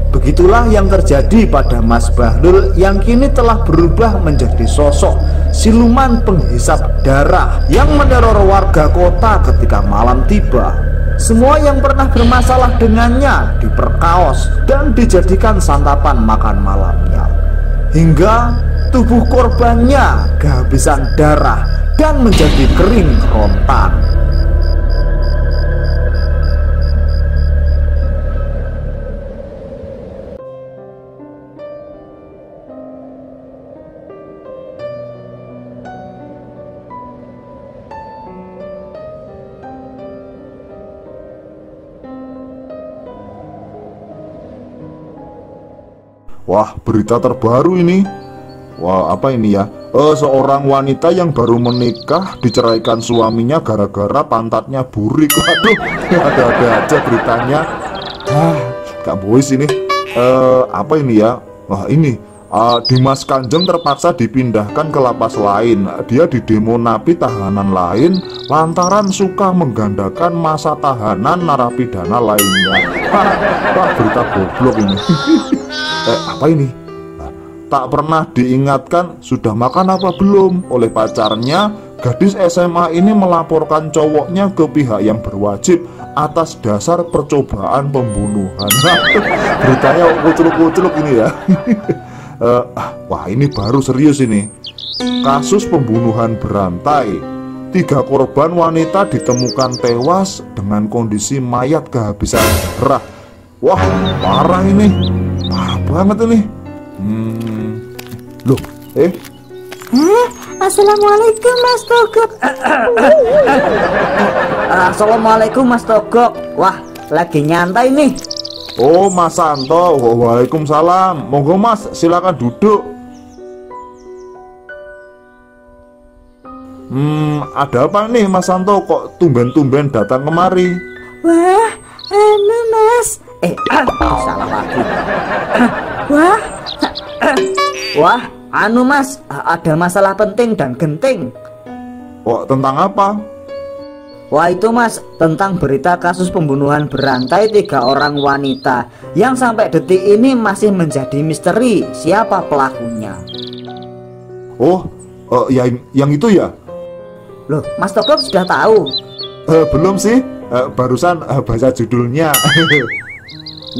Begitulah yang terjadi pada Mas Bahlul yang kini telah berubah menjadi sosok siluman penghisap darah yang meneror warga kota ketika malam tiba. Semua yang pernah bermasalah dengannya diperkaos dan dijadikan santapan makan malamnya, hingga tubuh korbannya kehabisan darah dan menjadi kering kerontang. Wah, berita terbaru ini. Wah, apa ini ya? Seorang wanita yang baru menikah diceraikan suaminya gara-gara pantatnya burik. Waduh, ada-ada aja beritanya. Gak boys ini. Apa ini ya? Wah, ini Dimas Kanjeng terpaksa dipindahkan ke lapas lain. Dia didemo napi tahanan lain lantaran suka menggandakan masa tahanan narapidana lainnya. Wah, berita goblok ini. Apa ini? Tak pernah diingatkan sudah makan apa belum oleh pacarnya. Gadis SMA ini melaporkan cowoknya ke pihak yang berwajib atas dasar percobaan pembunuhan. Beritanya kucluk-kucluk ini ya. Wah, ini baru serius ini. Kasus pembunuhan berantai. 3 korban wanita ditemukan tewas dengan kondisi mayat kehabisan darah. Wah, parah ini. Parah banget ini. Loh, Assalamualaikum Mas Togok. Assalamualaikum Mas Togok. Wah, lagi nyantai nih. oh Mas Santo. Waalaikumsalam. Monggo Mas, silakan duduk. Ada apa nih Mas Santo kok tumben-tumben datang kemari? Wah, Mas. Salah lagi. Wah, Wah, Mas, ada masalah penting dan genting. Oh, tentang apa? Wah, itu Mas, tentang berita kasus pembunuhan berantai 3 orang wanita yang sampai detik ini masih menjadi misteri siapa pelakunya. Oh, yang itu ya? Loh, Mas Togok sudah tahu? Belum sih, barusan baca judulnya.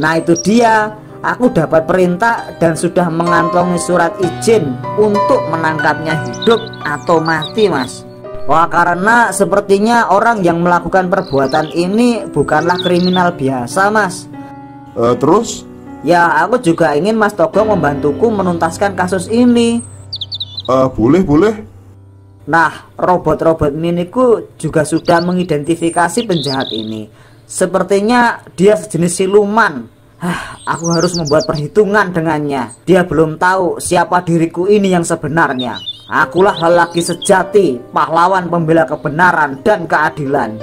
Nah, itu dia. Aku dapat perintah dan sudah mengantongi surat izin untuk menangkapnya hidup atau mati, Mas. Wah, karena sepertinya orang yang melakukan perbuatan ini bukanlah kriminal biasa, Mas. Terus? Ya, aku juga ingin Mas Togok membantuku menuntaskan kasus ini. Boleh. Nah, robot-robot miniku juga sudah mengidentifikasi penjahat ini. Sepertinya dia sejenis siluman. Aku harus membuat perhitungan dengannya. Dia belum tahu siapa diriku ini yang sebenarnya. Akulah lelaki sejati, pahlawan pembela kebenaran dan keadilan.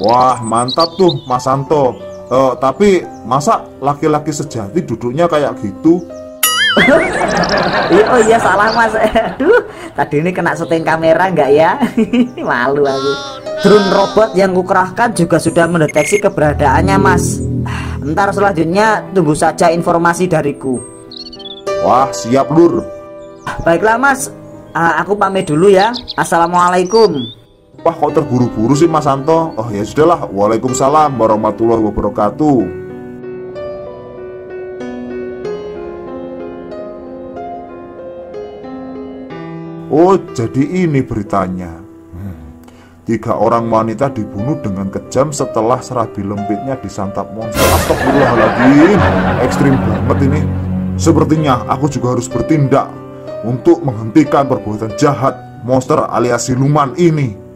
Wah, mantap tuh Mas Santo. Tapi masa laki-laki sejati duduknya kayak gitu? Oh iya, salah Mas. Aduh, tadi ini kena syuting kamera nggak ya? Malu aku. Drone robot yang kukerahkan juga sudah mendeteksi keberadaannya, Mas. Ntar selanjutnya tunggu saja informasi dariku. Wah, siap Lur. Baiklah Mas, aku pamit dulu ya. Assalamualaikum. Wah, kok terburu-buru sih Mas Santo? Oh ya sudahlah. Waalaikumsalam warahmatullahi wabarakatuh. Oh, jadi ini beritanya. 3 orang wanita dibunuh dengan kejam setelah serabi lempitnya disantap monster. Astagfirullahaladzim, ekstrim banget ini. Sepertinya aku juga harus bertindak untuk menghentikan perbuatan jahat monster alias siluman ini.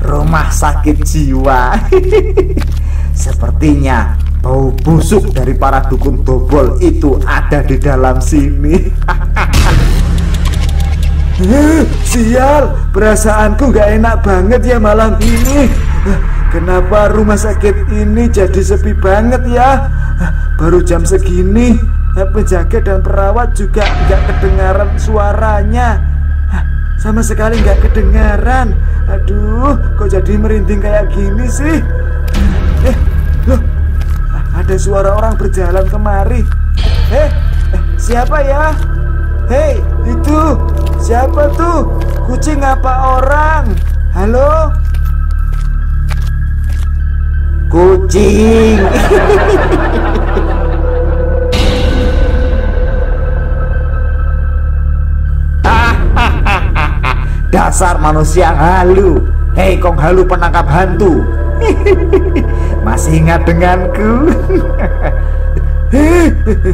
Rumah sakit jiwa. Sepertinya bau busuk dari para dukun dobol itu ada di dalam sini. Sial, perasaanku gak enak banget ya malam ini. Kenapa rumah sakit ini jadi sepi banget ya? Baru jam segini, penjaga dan perawat juga gak kedengaran suaranya. Sama sekali nggak kedengaran. Aduh, kok jadi merinding kayak gini sih? Loh, ada suara orang berjalan kemari. Siapa ya? Hei, itu siapa tuh? Kucing apa orang? Halo? Kucing. Dasar manusia halu. Hei Kong Halu penangkap hantu. Masih ingat denganku?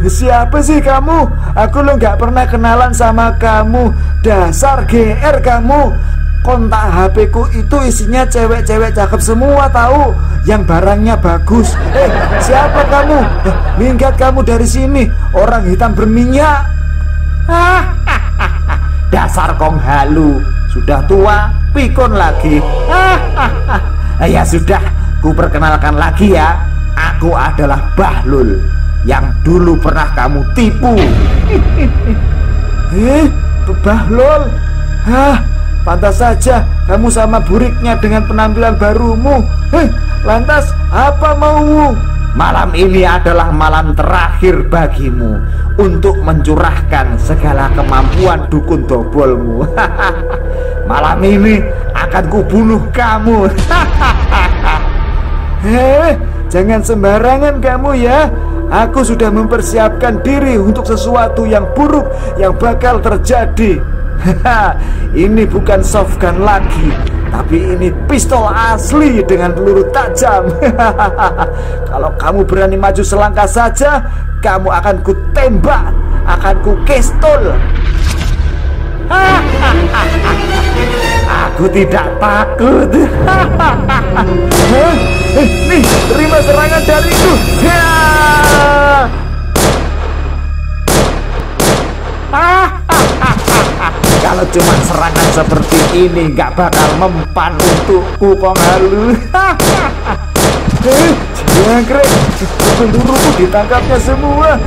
Siapa sih kamu? Aku lo gak pernah kenalan sama kamu. Dasar GR kamu. Kontak HP ku itu isinya cewek-cewek cakep semua tahu, yang barangnya bagus. Siapa kamu? Minggat kamu dari sini, orang hitam berminyak. Dasar Kong Halu, sudah tua, pikun lagi. Ya sudah, ku perkenalkan lagi ya. Aku adalah Bahlul yang dulu pernah kamu tipu. Bahlul? Pantas saja kamu sama buriknya dengan penampilan barumu. Lantas apa maumu? Malam ini adalah malam terakhir bagimu untuk mencurahkan segala kemampuan dukun dobolmu. Malam ini akan kubunuh kamu. Jangan sembarangan kamu ya. Aku sudah mempersiapkan diri untuk sesuatu yang buruk yang bakal terjadi. Ini bukan softgun lagi, tapi ini pistol asli dengan peluru tajam. Kalau kamu berani maju selangkah saja, kamu akan kutembak, akan kukestol. Aku tidak takut. Nih, terima serangan dariku. Kalau cuma serangan seperti ini gak bakal mempan untukku, Kong Halu. Jangkrik, peluruku ditangkapnya semua.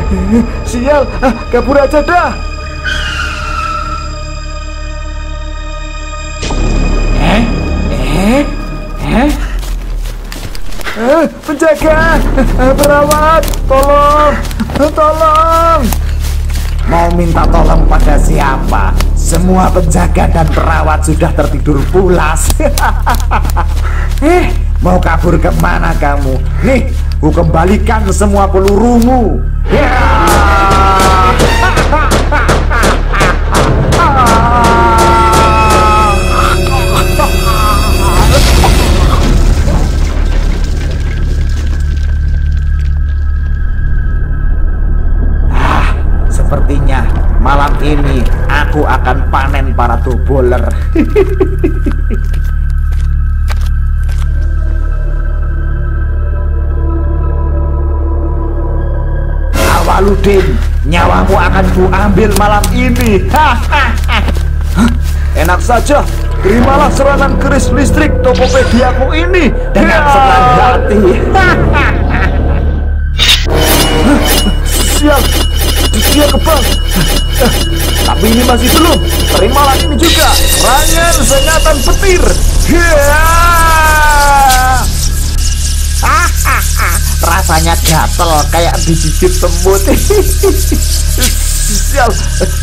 Sial, kabur aja dah. Penjaga, perawat, tolong. Mau minta tolong pada siapa? Semua penjaga dan perawat sudah tertidur pulas. Mau kabur kemana kamu? Nih, ku kembalikan semua pelurumu. Sepertinya malam ini aku akan panen para doboler. Awaludin, nyawamu akan kuambil malam ini. Enak saja, terimalah serangan keris listrik Tokopediaku ini dengan senang hati. Siap, dia kebang. Tapi ini masih belum. Terimalah ini juga, serangan sengatan petir. rasanya gatel kayak digigit semut. Sial,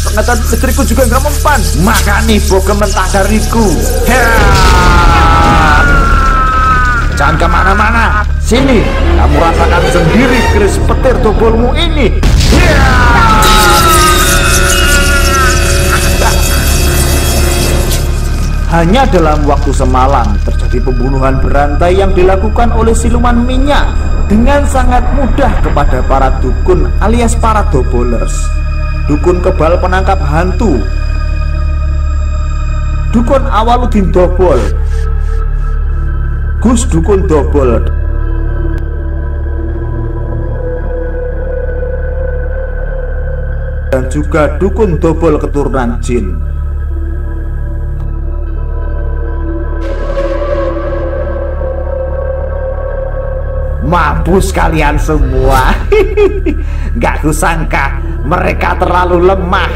ternyata listrikku juga nggak mempan. Makanya bokem mentah dariku. Jangan kemana-mana, sini kamu rasakan sendiri keris petir tubuhmu ini. Hanya dalam waktu semalam terjadi pembunuhan berantai yang dilakukan oleh siluman minyak dengan sangat mudah kepada para dukun alias para dobolers. Dukun kebal penangkap hantu, Dukun Awaludin Dobol, Gus Dukun Dobol, dan juga Dukun Dobol keturunan jin. Mampus kalian semua. Gak kusangka mereka terlalu lemah.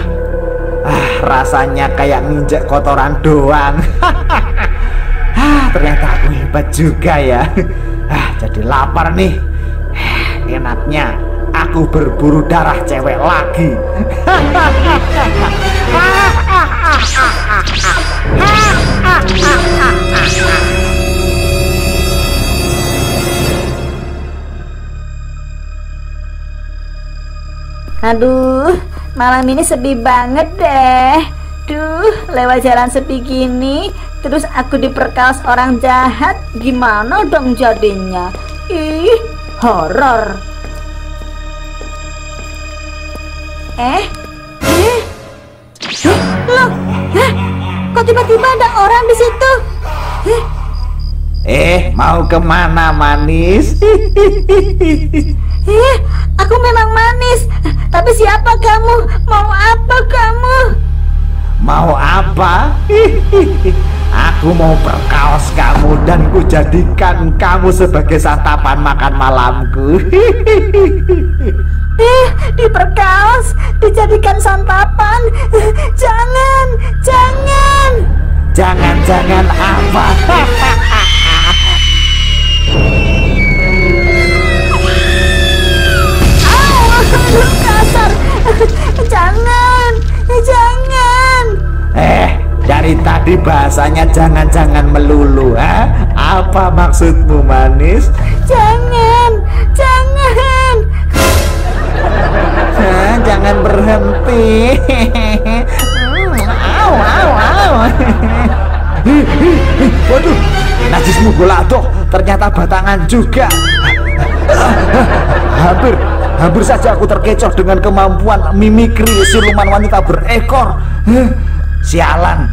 Rasanya kayak nginjek kotoran doang. Ternyata aku hebat juga ya. Jadi lapar nih. Enaknya aku berburu darah cewek lagi. Aduh, malam ini sedih banget deh. Duh, lewat jalan sepi gini, terus aku diperkaos orang jahat, gimana dong jadinya? Ih, horor. Loh, kok tiba-tiba ada orang di situ? Mau kemana manis? Aku memang manis, tapi siapa kamu? Mau apa kamu? Mau apa? Aku mau perkaos kamu dan ku jadikan kamu sebagai santapan makan malamku. Diperkaos, dijadikan santapan. Jangan, jangan. Jangan-jangan apa? Kasar. Jangan, jangan. Dari tadi bahasanya jangan-jangan melulu, ha? Apa maksudmu manis? Jangan, jangan. Jangan berhenti. Au, au, au. Waduh, najismu goladoh, ternyata batangan juga. Hampir saja aku terkecoh dengan kemampuan mimikri siluman wanita berekor. Sialan,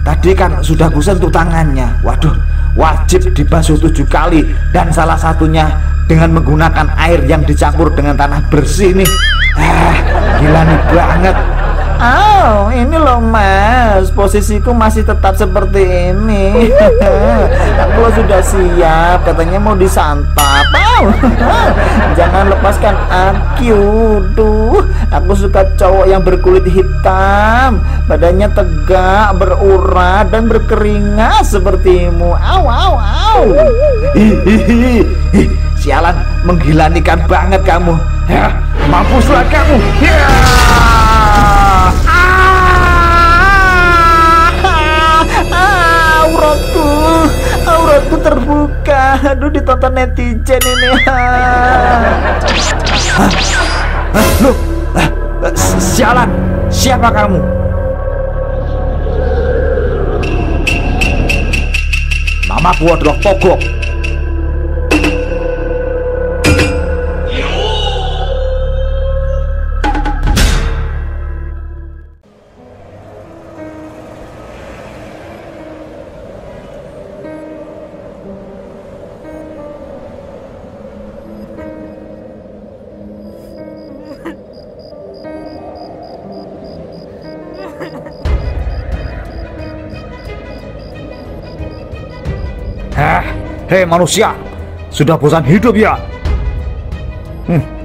tadi kan sudah kusentuh tangannya. Waduh, wajib dibasuh 7 kali dan salah satunya dengan menggunakan air yang dicampur dengan tanah bersih nih. Gila nih banget. Oh, ini loh mas, posisiku masih tetap seperti ini. Aku sudah siap, katanya mau disantap. Jangan lepaskan aku. Duh, aku suka cowok yang berkulit hitam, badannya tegak, berurat dan berkeringat sepertimu. Au, au, au. Sialan, menggilanikan banget kamu. Mampuslah kamu. Auratku terbuka. Aduh, ditonton netizen ini. Loh, sialan, siapa kamu? Namaku adalah Togok. Hei manusia, sudah bosan hidup ya?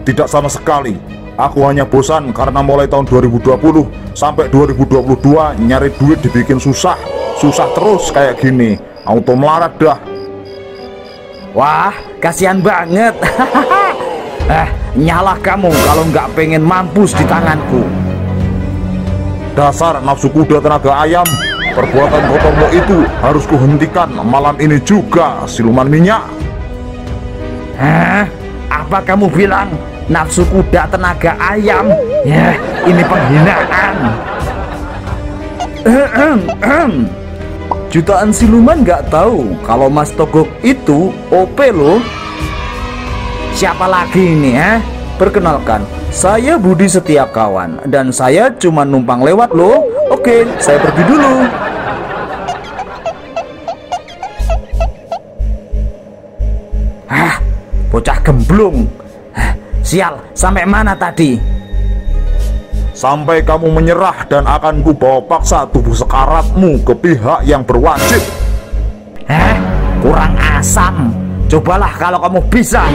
Tidak sama sekali. Aku hanya bosan karena mulai tahun 2020 sampai 2022 nyari duit dibikin susah. Susah terus kayak gini, auto melarat dah. Wah, kasihan banget. Nyalah kamu kalau nggak pengen mampus di tanganku. Dasar nafsu kuda tenaga ayam. Perbuatan kotormu itu harus kuhentikan malam ini juga, siluman minyak. Hah? Apa kamu bilang nafsu kuda tenaga ayam? Ya, ini penghinaan. Jutaan siluman nggak tahu kalau Mas Togok itu OP loh. Siapa lagi ini ya? Perkenalkan, saya Budi Setiakawan dan saya cuma numpang lewat loh. Oke, saya pergi dulu. Bocah gemblung. Sial, sampai mana tadi? Sampai kamu menyerah dan akan kubawa paksa tubuh sekaratmu ke pihak yang berwajib. Kurang asam. Cobalah kalau kamu bisa.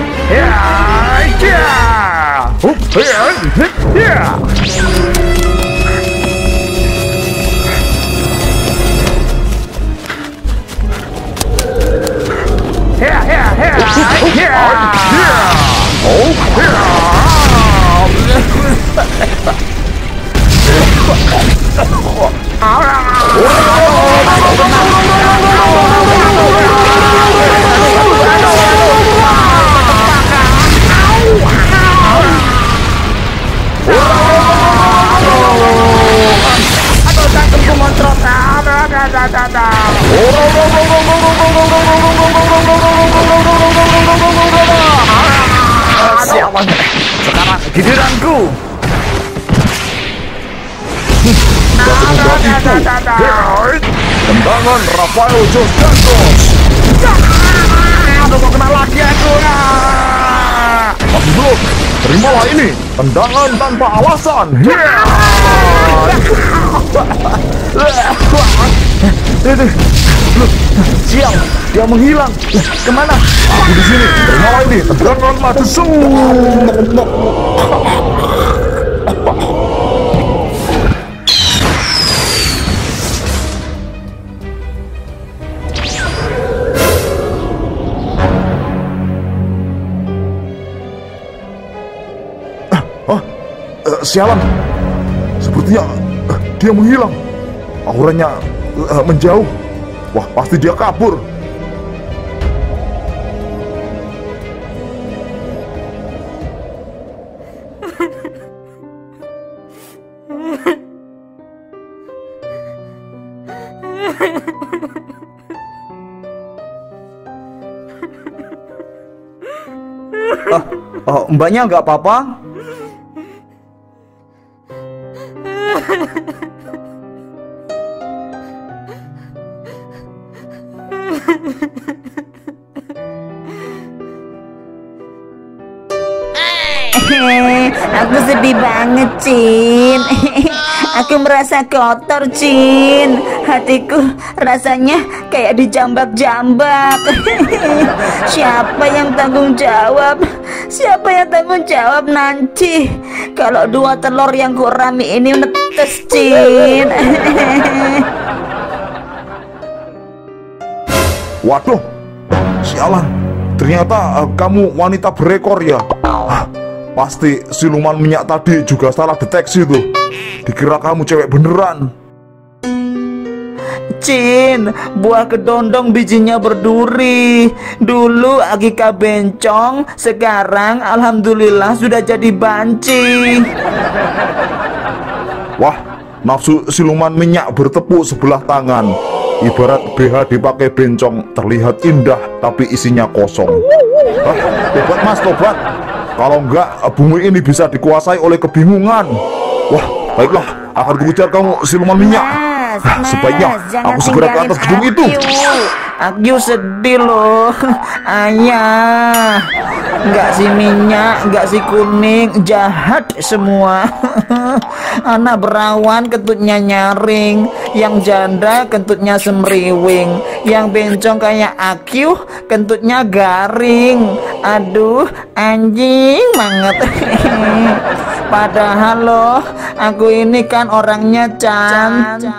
Sialan, sekarang giliranku. Tendangan Rafael Dos Santos. Aduh, mau kena lagi aku. Masih belum. Terimalah ini. Tendangan tanpa alasan. Sial, dia menghilang. Kemana? Aku di sini. Terimalah ini. Tendangan Madusu. Sialan, sepertinya dia menghilang. Auranya menjauh. Wah, pasti dia kabur. Mbaknya nggak apa-apa? Aku sedih banget, Cin. Aku merasa kotor, Cin. Hatiku rasanya kayak dijambak-jambak. Siapa yang tanggung jawab? Siapa yang tanggung jawab nanti kalau dua telur yang gurami ini menetes, Cin? Waduh, sialan. Ternyata kamu wanita berekor ya. Pasti siluman minyak tadi juga salah deteksi tuh. Dikira kamu cewek beneran. Cin, buah kedondong bijinya berduri. Dulu Agika bencong, sekarang alhamdulillah sudah jadi banci. Wah, nafsu siluman minyak bertepuk sebelah tangan. Ibarat BH dipakai bencong, terlihat indah tapi isinya kosong. Tobat mas, tobat. Kalau enggak, bumi ini bisa dikuasai oleh kebingungan. Wah, baiklah, akan kukejar kamu siluman minyak. Sebaiknya aku segera ke atas gedung itu. Aku sedih loh. Ayah, nggak si minyak, nggak si kuning, jahat semua. Anak berawan kentutnya nyaring, yang janda kentutnya semriwing, yang bencong kayak aku kentutnya garing. Aduh, anjing banget. Padahal loh, aku ini kan orangnya cantik.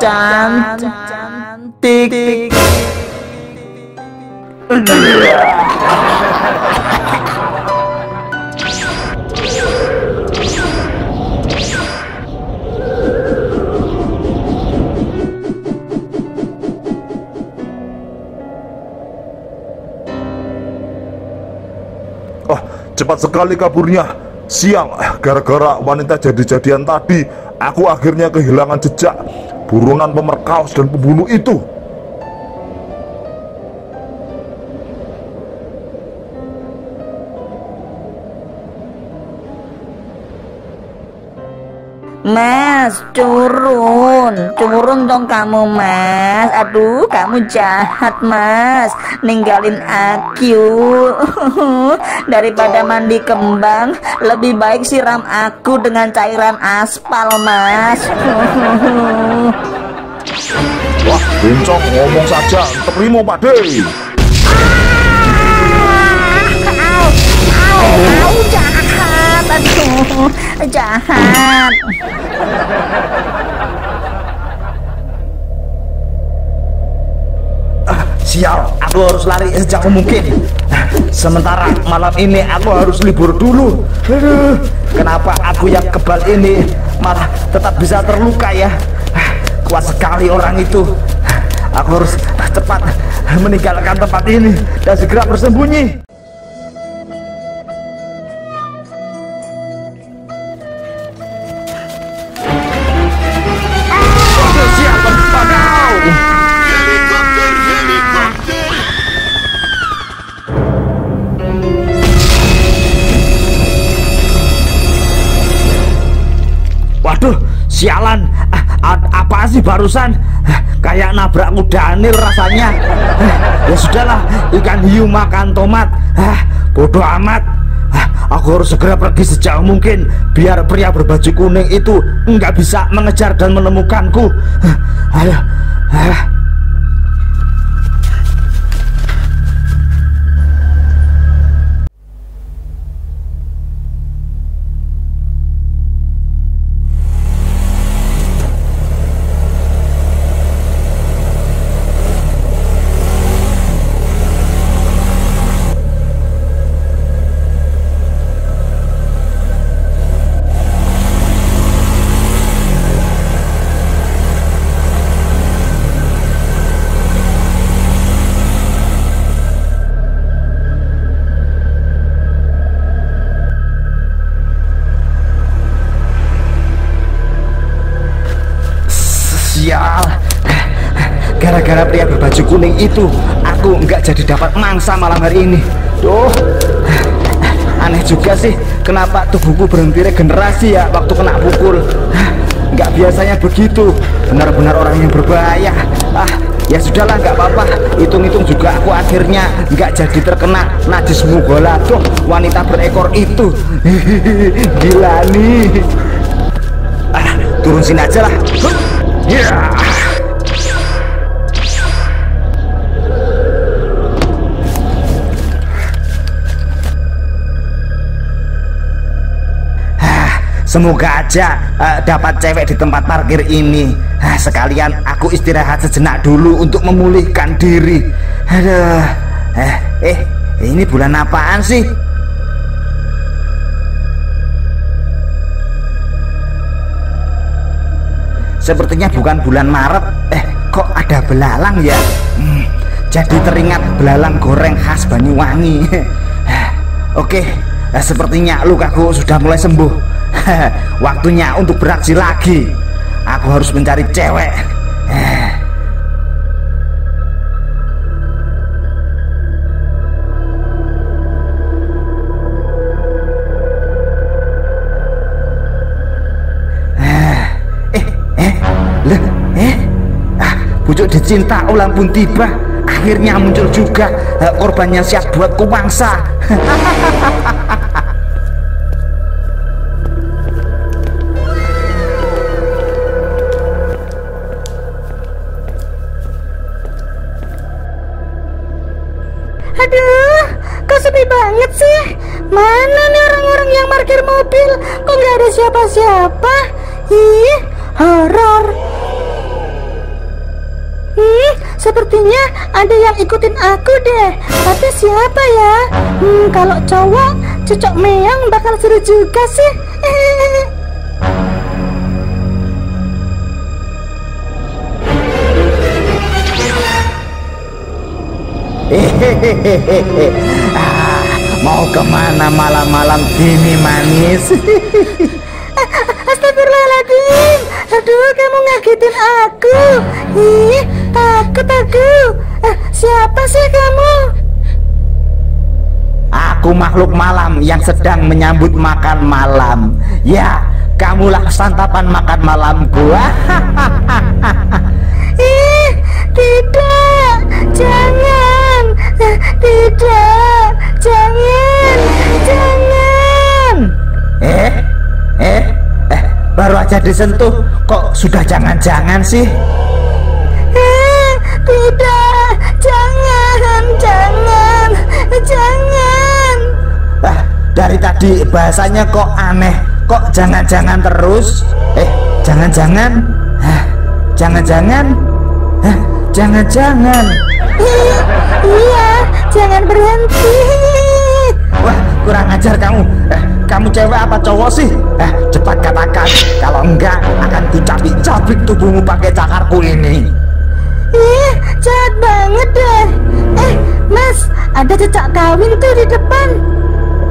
cantik. Cepat sekali kaburnya. Sial, gara-gara wanita jadi-jadian tadi, aku akhirnya kehilangan jejak buronan pemerkaos dan pembunuh itu. Mas, turun dong kamu, Mas. Aduh, kamu jahat, Mas. Ninggalin aku. Daripada mandi kembang, lebih baik siram aku dengan cairan aspal, Mas. Wah, bencong, ngomong saja, terima Pak De. Jahat, aduh, jahat. Sial, aku harus lari sejauh mungkin. Sementara malam ini aku harus libur dulu. Aduh, kenapa aku yang kebal ini malah tetap bisa terluka ya? Kuat sekali orang itu. Aku harus cepat meninggalkan tempat ini dan segera bersembunyi. Waduh, sialan. Apa sih barusan? Kayak nabrak kudanil rasanya. Ya sudahlah, ikan hiu makan tomat. Bodoh amat. Aku harus segera pergi sejauh mungkin biar pria berbaju kuning itu nggak bisa mengejar dan menemukanku. Ayo. Sial, gara-gara pria berbaju kuning itu aku nggak jadi dapat mangsa malam hari ini. Duh, aneh juga sih, kenapa tubuhku berhenti regenerasi ya waktu kena pukul. Nggak biasanya begitu, benar-benar orang yang berbahaya. Ya sudahlah, nggak apa-apa. Hitung-hitung juga aku akhirnya nggak jadi terkena najis mughaladzah wanita berekor itu. Gila nih. Turun sini aja lah. Yeah. Semoga aja dapat cewek di tempat parkir ini. Sekalian aku istirahat sejenak dulu untuk memulihkan diri. Aduh. Ini bulan apaan sih? Sepertinya bukan bulan Maret. Kok ada belalang ya? Jadi teringat belalang goreng khas Banyuwangi. Oke, sepertinya lukaku sudah mulai sembuh. Waktunya untuk beraksi lagi. Aku harus mencari cewek. Pucuk dicinta ulang pun tiba. Akhirnya muncul juga korbannya siap buat kumangsa. Aduh, kok sepi banget sih? Mana nih orang-orang yang parkir mobil? Kok nggak ada siapa-siapa? Ih, horor. Sepertinya ada yang ikutin aku deh. Tapi siapa ya? Kalau cowok, Cucok Meong bakal seru juga sih. Mau kemana malam-malam gini manis? Astagfirullahaladzim. Aduh, kamu ngagetin aku. Takut aku. Siapa sih kamu? Aku makhluk malam yang sedang menyambut makan malam. Ya, kamulah santapan makan malamku. Tidak, jangan. Tidak, jangan. Baru aja disentuh kok sudah jangan-jangan sih? Tidak, jangan. Dari tadi bahasanya kok aneh, kok jangan-jangan terus? Jangan-jangan? Jangan-jangan? Jangan-jangan? Iya, jangan berhenti. Wah, kurang ajar kamu. Kamu cewek apa cowok sih? Cepat katakan, kalau enggak akan kucabik-cabik tubuhmu pakai cakarku ini. Jahat banget deh. Mas, ada cecak kawin tuh di depan.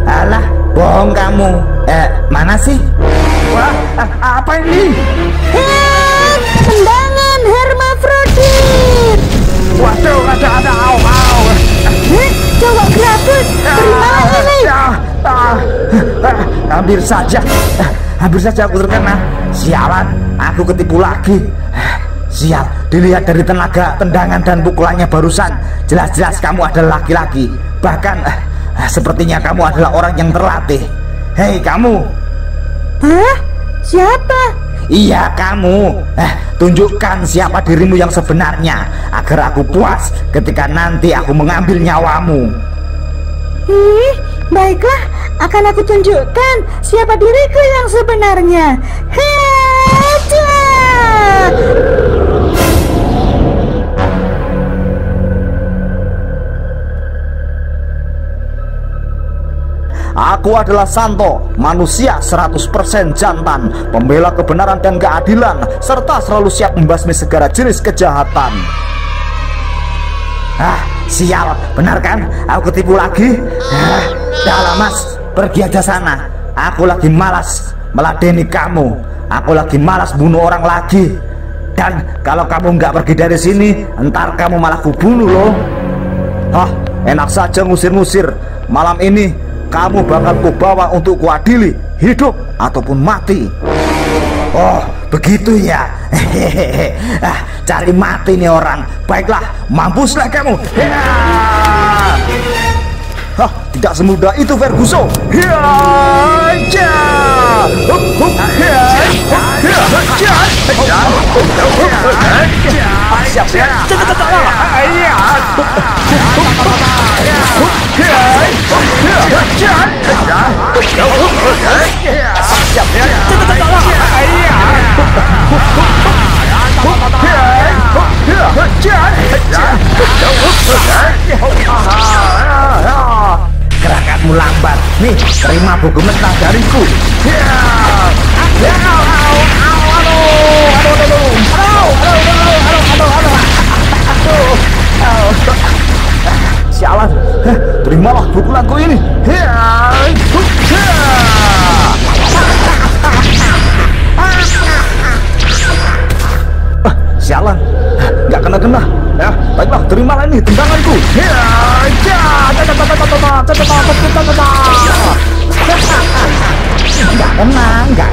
Alah, bohong kamu. Mana sih? Wah, apa ini? Tendangan hermafrodit. Waduh, ada au. Cowok gratis, terimalah ini. Hampir saja aku terkena. Sialan, aku ketipu lagi. Sial, dilihat dari tenaga tendangan dan pukulannya barusan, jelas-jelas kamu adalah laki-laki. Bahkan sepertinya kamu adalah orang yang terlatih. Hei kamu. Hah? Siapa? Iya kamu. Tunjukkan siapa dirimu yang sebenarnya, agar aku puas ketika nanti aku mengambil nyawamu. Baiklah, akan aku tunjukkan siapa diriku yang sebenarnya. Heja! Aku adalah Santo, manusia 100% jantan, pembela kebenaran dan keadilan, serta selalu siap membasmi segala jenis kejahatan. Sial, benar kan? Aku ketipu lagi? Dahlah mas, pergi aja sana. Aku lagi malas meladeni kamu. Aku lagi malas bunuh orang lagi. Dan kalau kamu nggak pergi dari sini, entar kamu malah kubunuh loh. Enak saja ngusir-ngusir. Malam ini kamu bakal kubawa untuk kuadili, hidup ataupun mati. Oh, begitu ya. Cari mati nih orang. Baiklah, mampuslah kamu. Tidak semudah itu Ferguson. Gerakanmu lambat. Nih, terima buku mentah dariku. Sialan, terimalah pukulanku ini. Sialan, nggak kena-kena. Baiklah, terimalah ini tendanganku. Nggak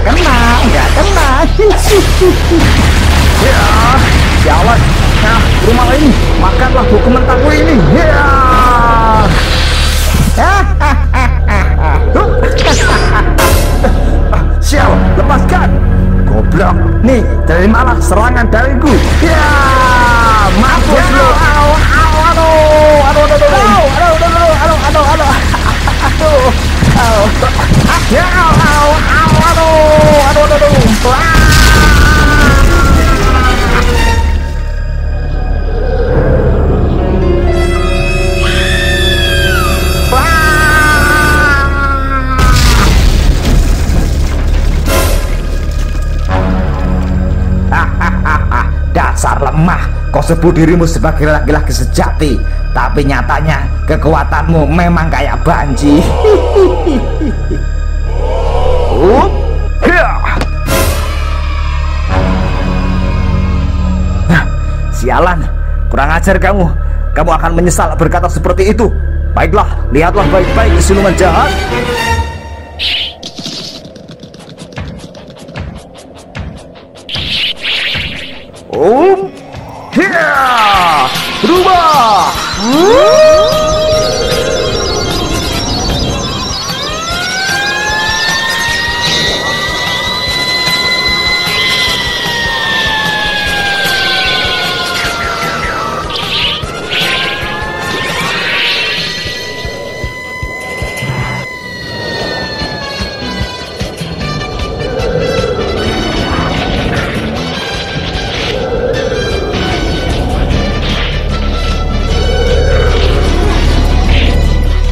kena. Sialan, terimalah ini. Makanlah buku mentahku ini. Sial, lepaskan. Goblok. Nih, terimalah serangan dariku. Mampus lo. sebut dirimu sebagai laki-laki sejati, tapi nyatanya kekuatanmu memang kayak banci. Sialan, kurang ajar kamu. Kamu akan menyesal berkata seperti itu. Baiklah, lihatlah baik-baik siluman jahat. Berubah.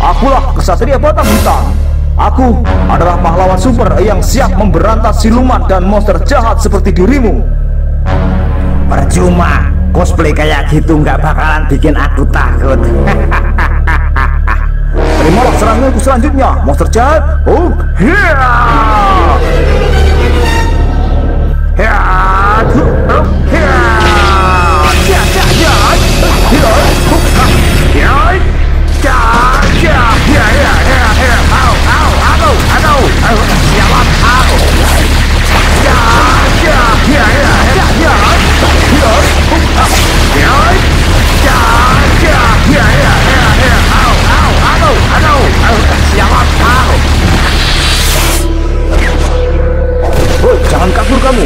Akulah kesatria batang hitam. Aku adalah pahlawan super yang siap memberantas siluman dan monster jahat seperti dirimu. Percuma, cosplay kayak gitu nggak bakalan bikin aku takut. Terimalah seranganku selanjutnya, monster jahat. Jangan kabur kamu.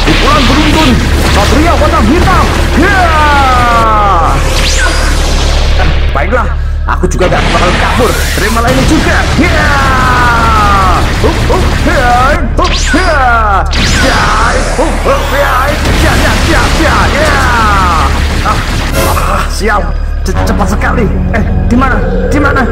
Pukulan beruntun Satria Batang Hitam. Baiklah, aku juga gak bakal kabur. Terimalah ini juga. Sial, cepat sekali. Di mana? Di mana?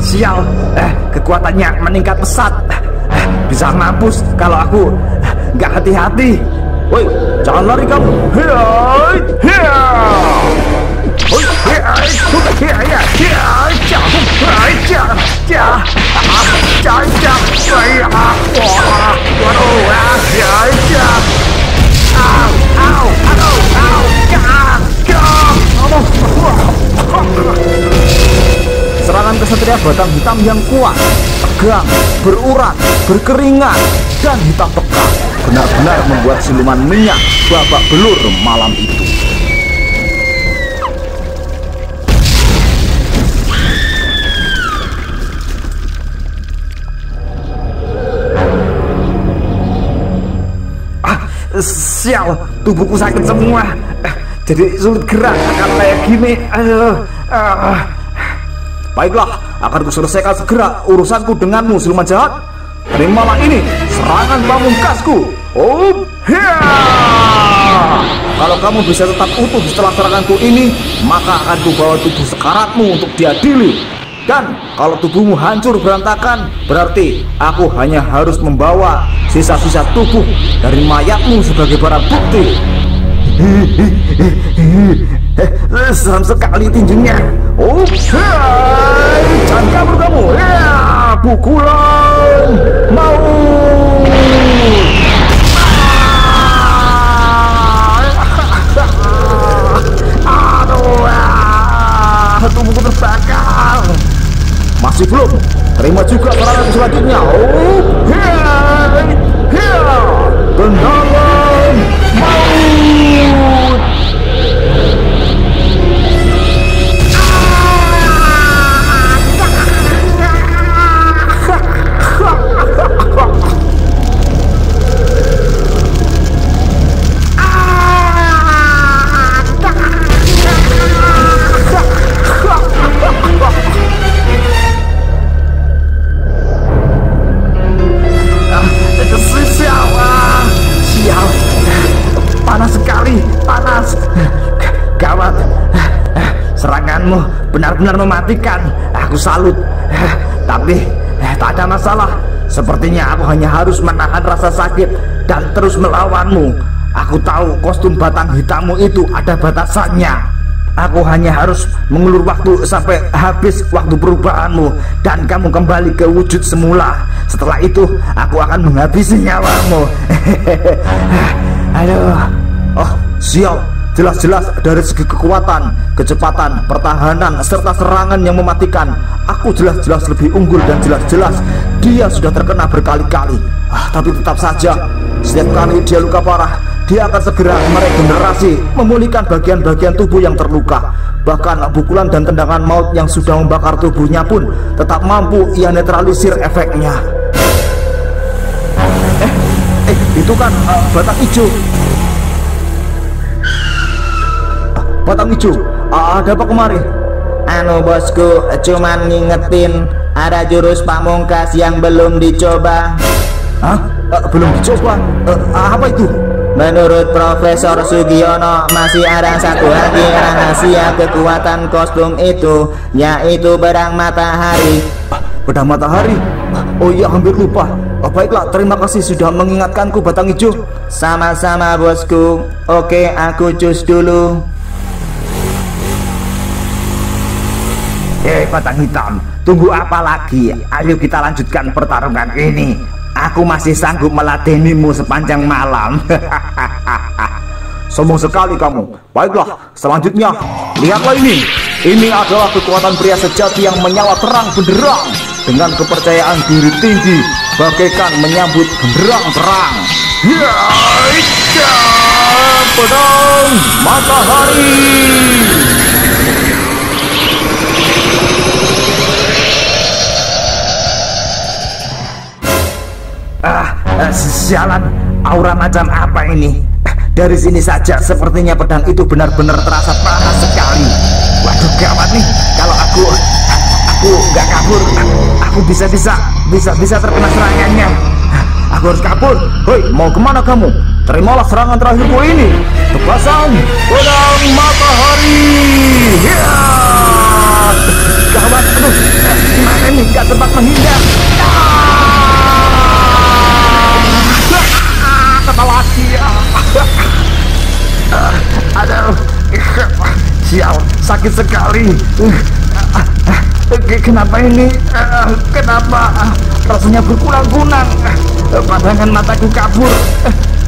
Sial, kekuatannya meningkat pesat. Bisa mampus kalau aku nggak hati-hati. Woi, jangan lari kamu. Serangan kesatria batang hitam yang kuat, tegang, berurat, berkeringat, dan hitam pekat benar-benar membuat siluman minyak babak belur malam itu. Sial, tubuhku sakit semua. Jadi sulit gerak kalau kayak gini. Baiklah, akan kuselesaikan segera urusanku denganmu, siluman jahat. Terimalah ini, serangan pamungkasku. Kalau kamu bisa tetap utuh setelah seranganku ini, maka akan kubawa tubuh sekaratmu untuk diadili. Dan kalau tubuhmu hancur berantakan, berarti aku hanya harus membawa sisa-sisa tubuh dari mayatmu sebagai barang bukti. Seram sekali tinjunya. Jangan kabur kamu. Pukulan maut. Tubuhku terbakar. Masih belum. Terima juga serangan selanjutnya. Genangan maut. benar-benar mematikan. Aku salut. Tapi tak ada masalah. Sepertinya aku hanya harus menahan rasa sakit dan terus melawanmu. Aku tahu kostum batang hitammu itu ada batasannya. Aku hanya harus mengulur waktu sampai habis waktu perubahanmu dan kamu kembali ke wujud semula. Setelah itu aku akan menghabisi nyawamu. Aduh. Oh, sial. Jelas-jelas dari segi kekuatan, kecepatan, pertahanan, serta serangan yang mematikan, aku jelas-jelas lebih unggul dan jelas-jelas dia sudah terkena berkali-kali. Tapi tetap saja, setiap kali dia luka parah, dia akan segera meregenerasi, memulihkan bagian-bagian tubuh yang terluka. Bahkan pukulan dan tendangan maut yang sudah membakar tubuhnya pun tetap mampu ia netralisir efeknya. Itu kan batang hijau. Batang hijau, ada apa kemarin? Anu bosku, cuman ngingetin ada jurus pamungkas yang belum dicoba. Hah? Belum dicoba? Apa itu? Menurut Profesor Sugiono, masih ada satu lagi rahasia kekuatan kostum itu, yaitu pedang matahari. Pedang matahari? Oh iya, hampir lupa. Baiklah, terima kasih sudah mengingatkanku batang hijau. Sama-sama bosku. Oke, aku cus dulu. Batang hitam, tunggu apa lagi? Ayo kita lanjutkan pertarungan ini. Aku masih sanggup meladenimu sepanjang malam. Sombong sekali kamu. Baiklah, selanjutnya lihatlah ini. Ini adalah kekuatan pria sejati yang menyala terang benderang dengan kepercayaan diri tinggi, bagaikan menyambut genderang perang. Pedang matahari. Sialan, aura macam apa ini? Dari sini saja sepertinya pedang itu benar-benar terasa panas sekali. Waduh, gawat nih. Kalau aku nggak kabur, aku bisa terkena serangannya. Aku harus kabur. Hei, mau kemana kamu? Terimalah serangan terakhirku ini. Tebasan pedang matahari. Gawat, aduh, gimana nih? Gak sempat menghindar. Lagi. Aduh, sial, sakit sekali. Kenapa ini? Kenapa rasanya berkunang-kunang? Pandangan mataku kabur.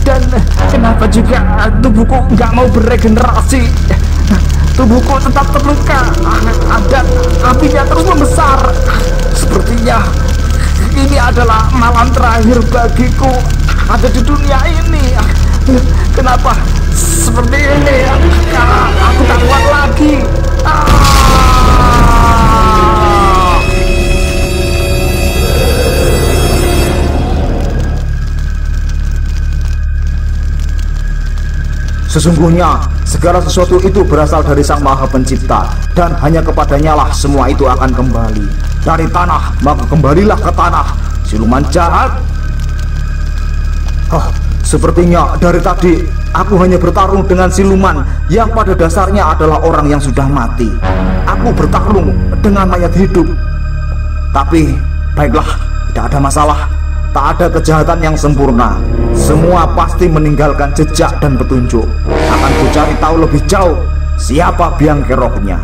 Dan kenapa juga tubuhku nggak mau beregenerasi? Tubuhku tetap terluka dan apinya terus membesar. Sepertinya ini adalah malam terakhir bagiku ada di dunia ini. Kenapa seperti ini? Aku tak kuat lagi. Sesungguhnya segala sesuatu itu berasal dari Sang Maha Pencipta, dan hanya kepadanya lah semua itu akan kembali. Dari tanah, maka kembalilah ke tanah. Siluman jahat. Sepertinya dari tadi aku hanya bertarung dengan siluman yang pada dasarnya adalah orang yang sudah mati. Aku bertarung dengan mayat hidup. Tapi baiklah, tidak ada masalah. Tak ada kejahatan yang sempurna. Semua pasti meninggalkan jejak dan petunjuk. Akan ku cari tahu lebih jauh siapa biang keroknya.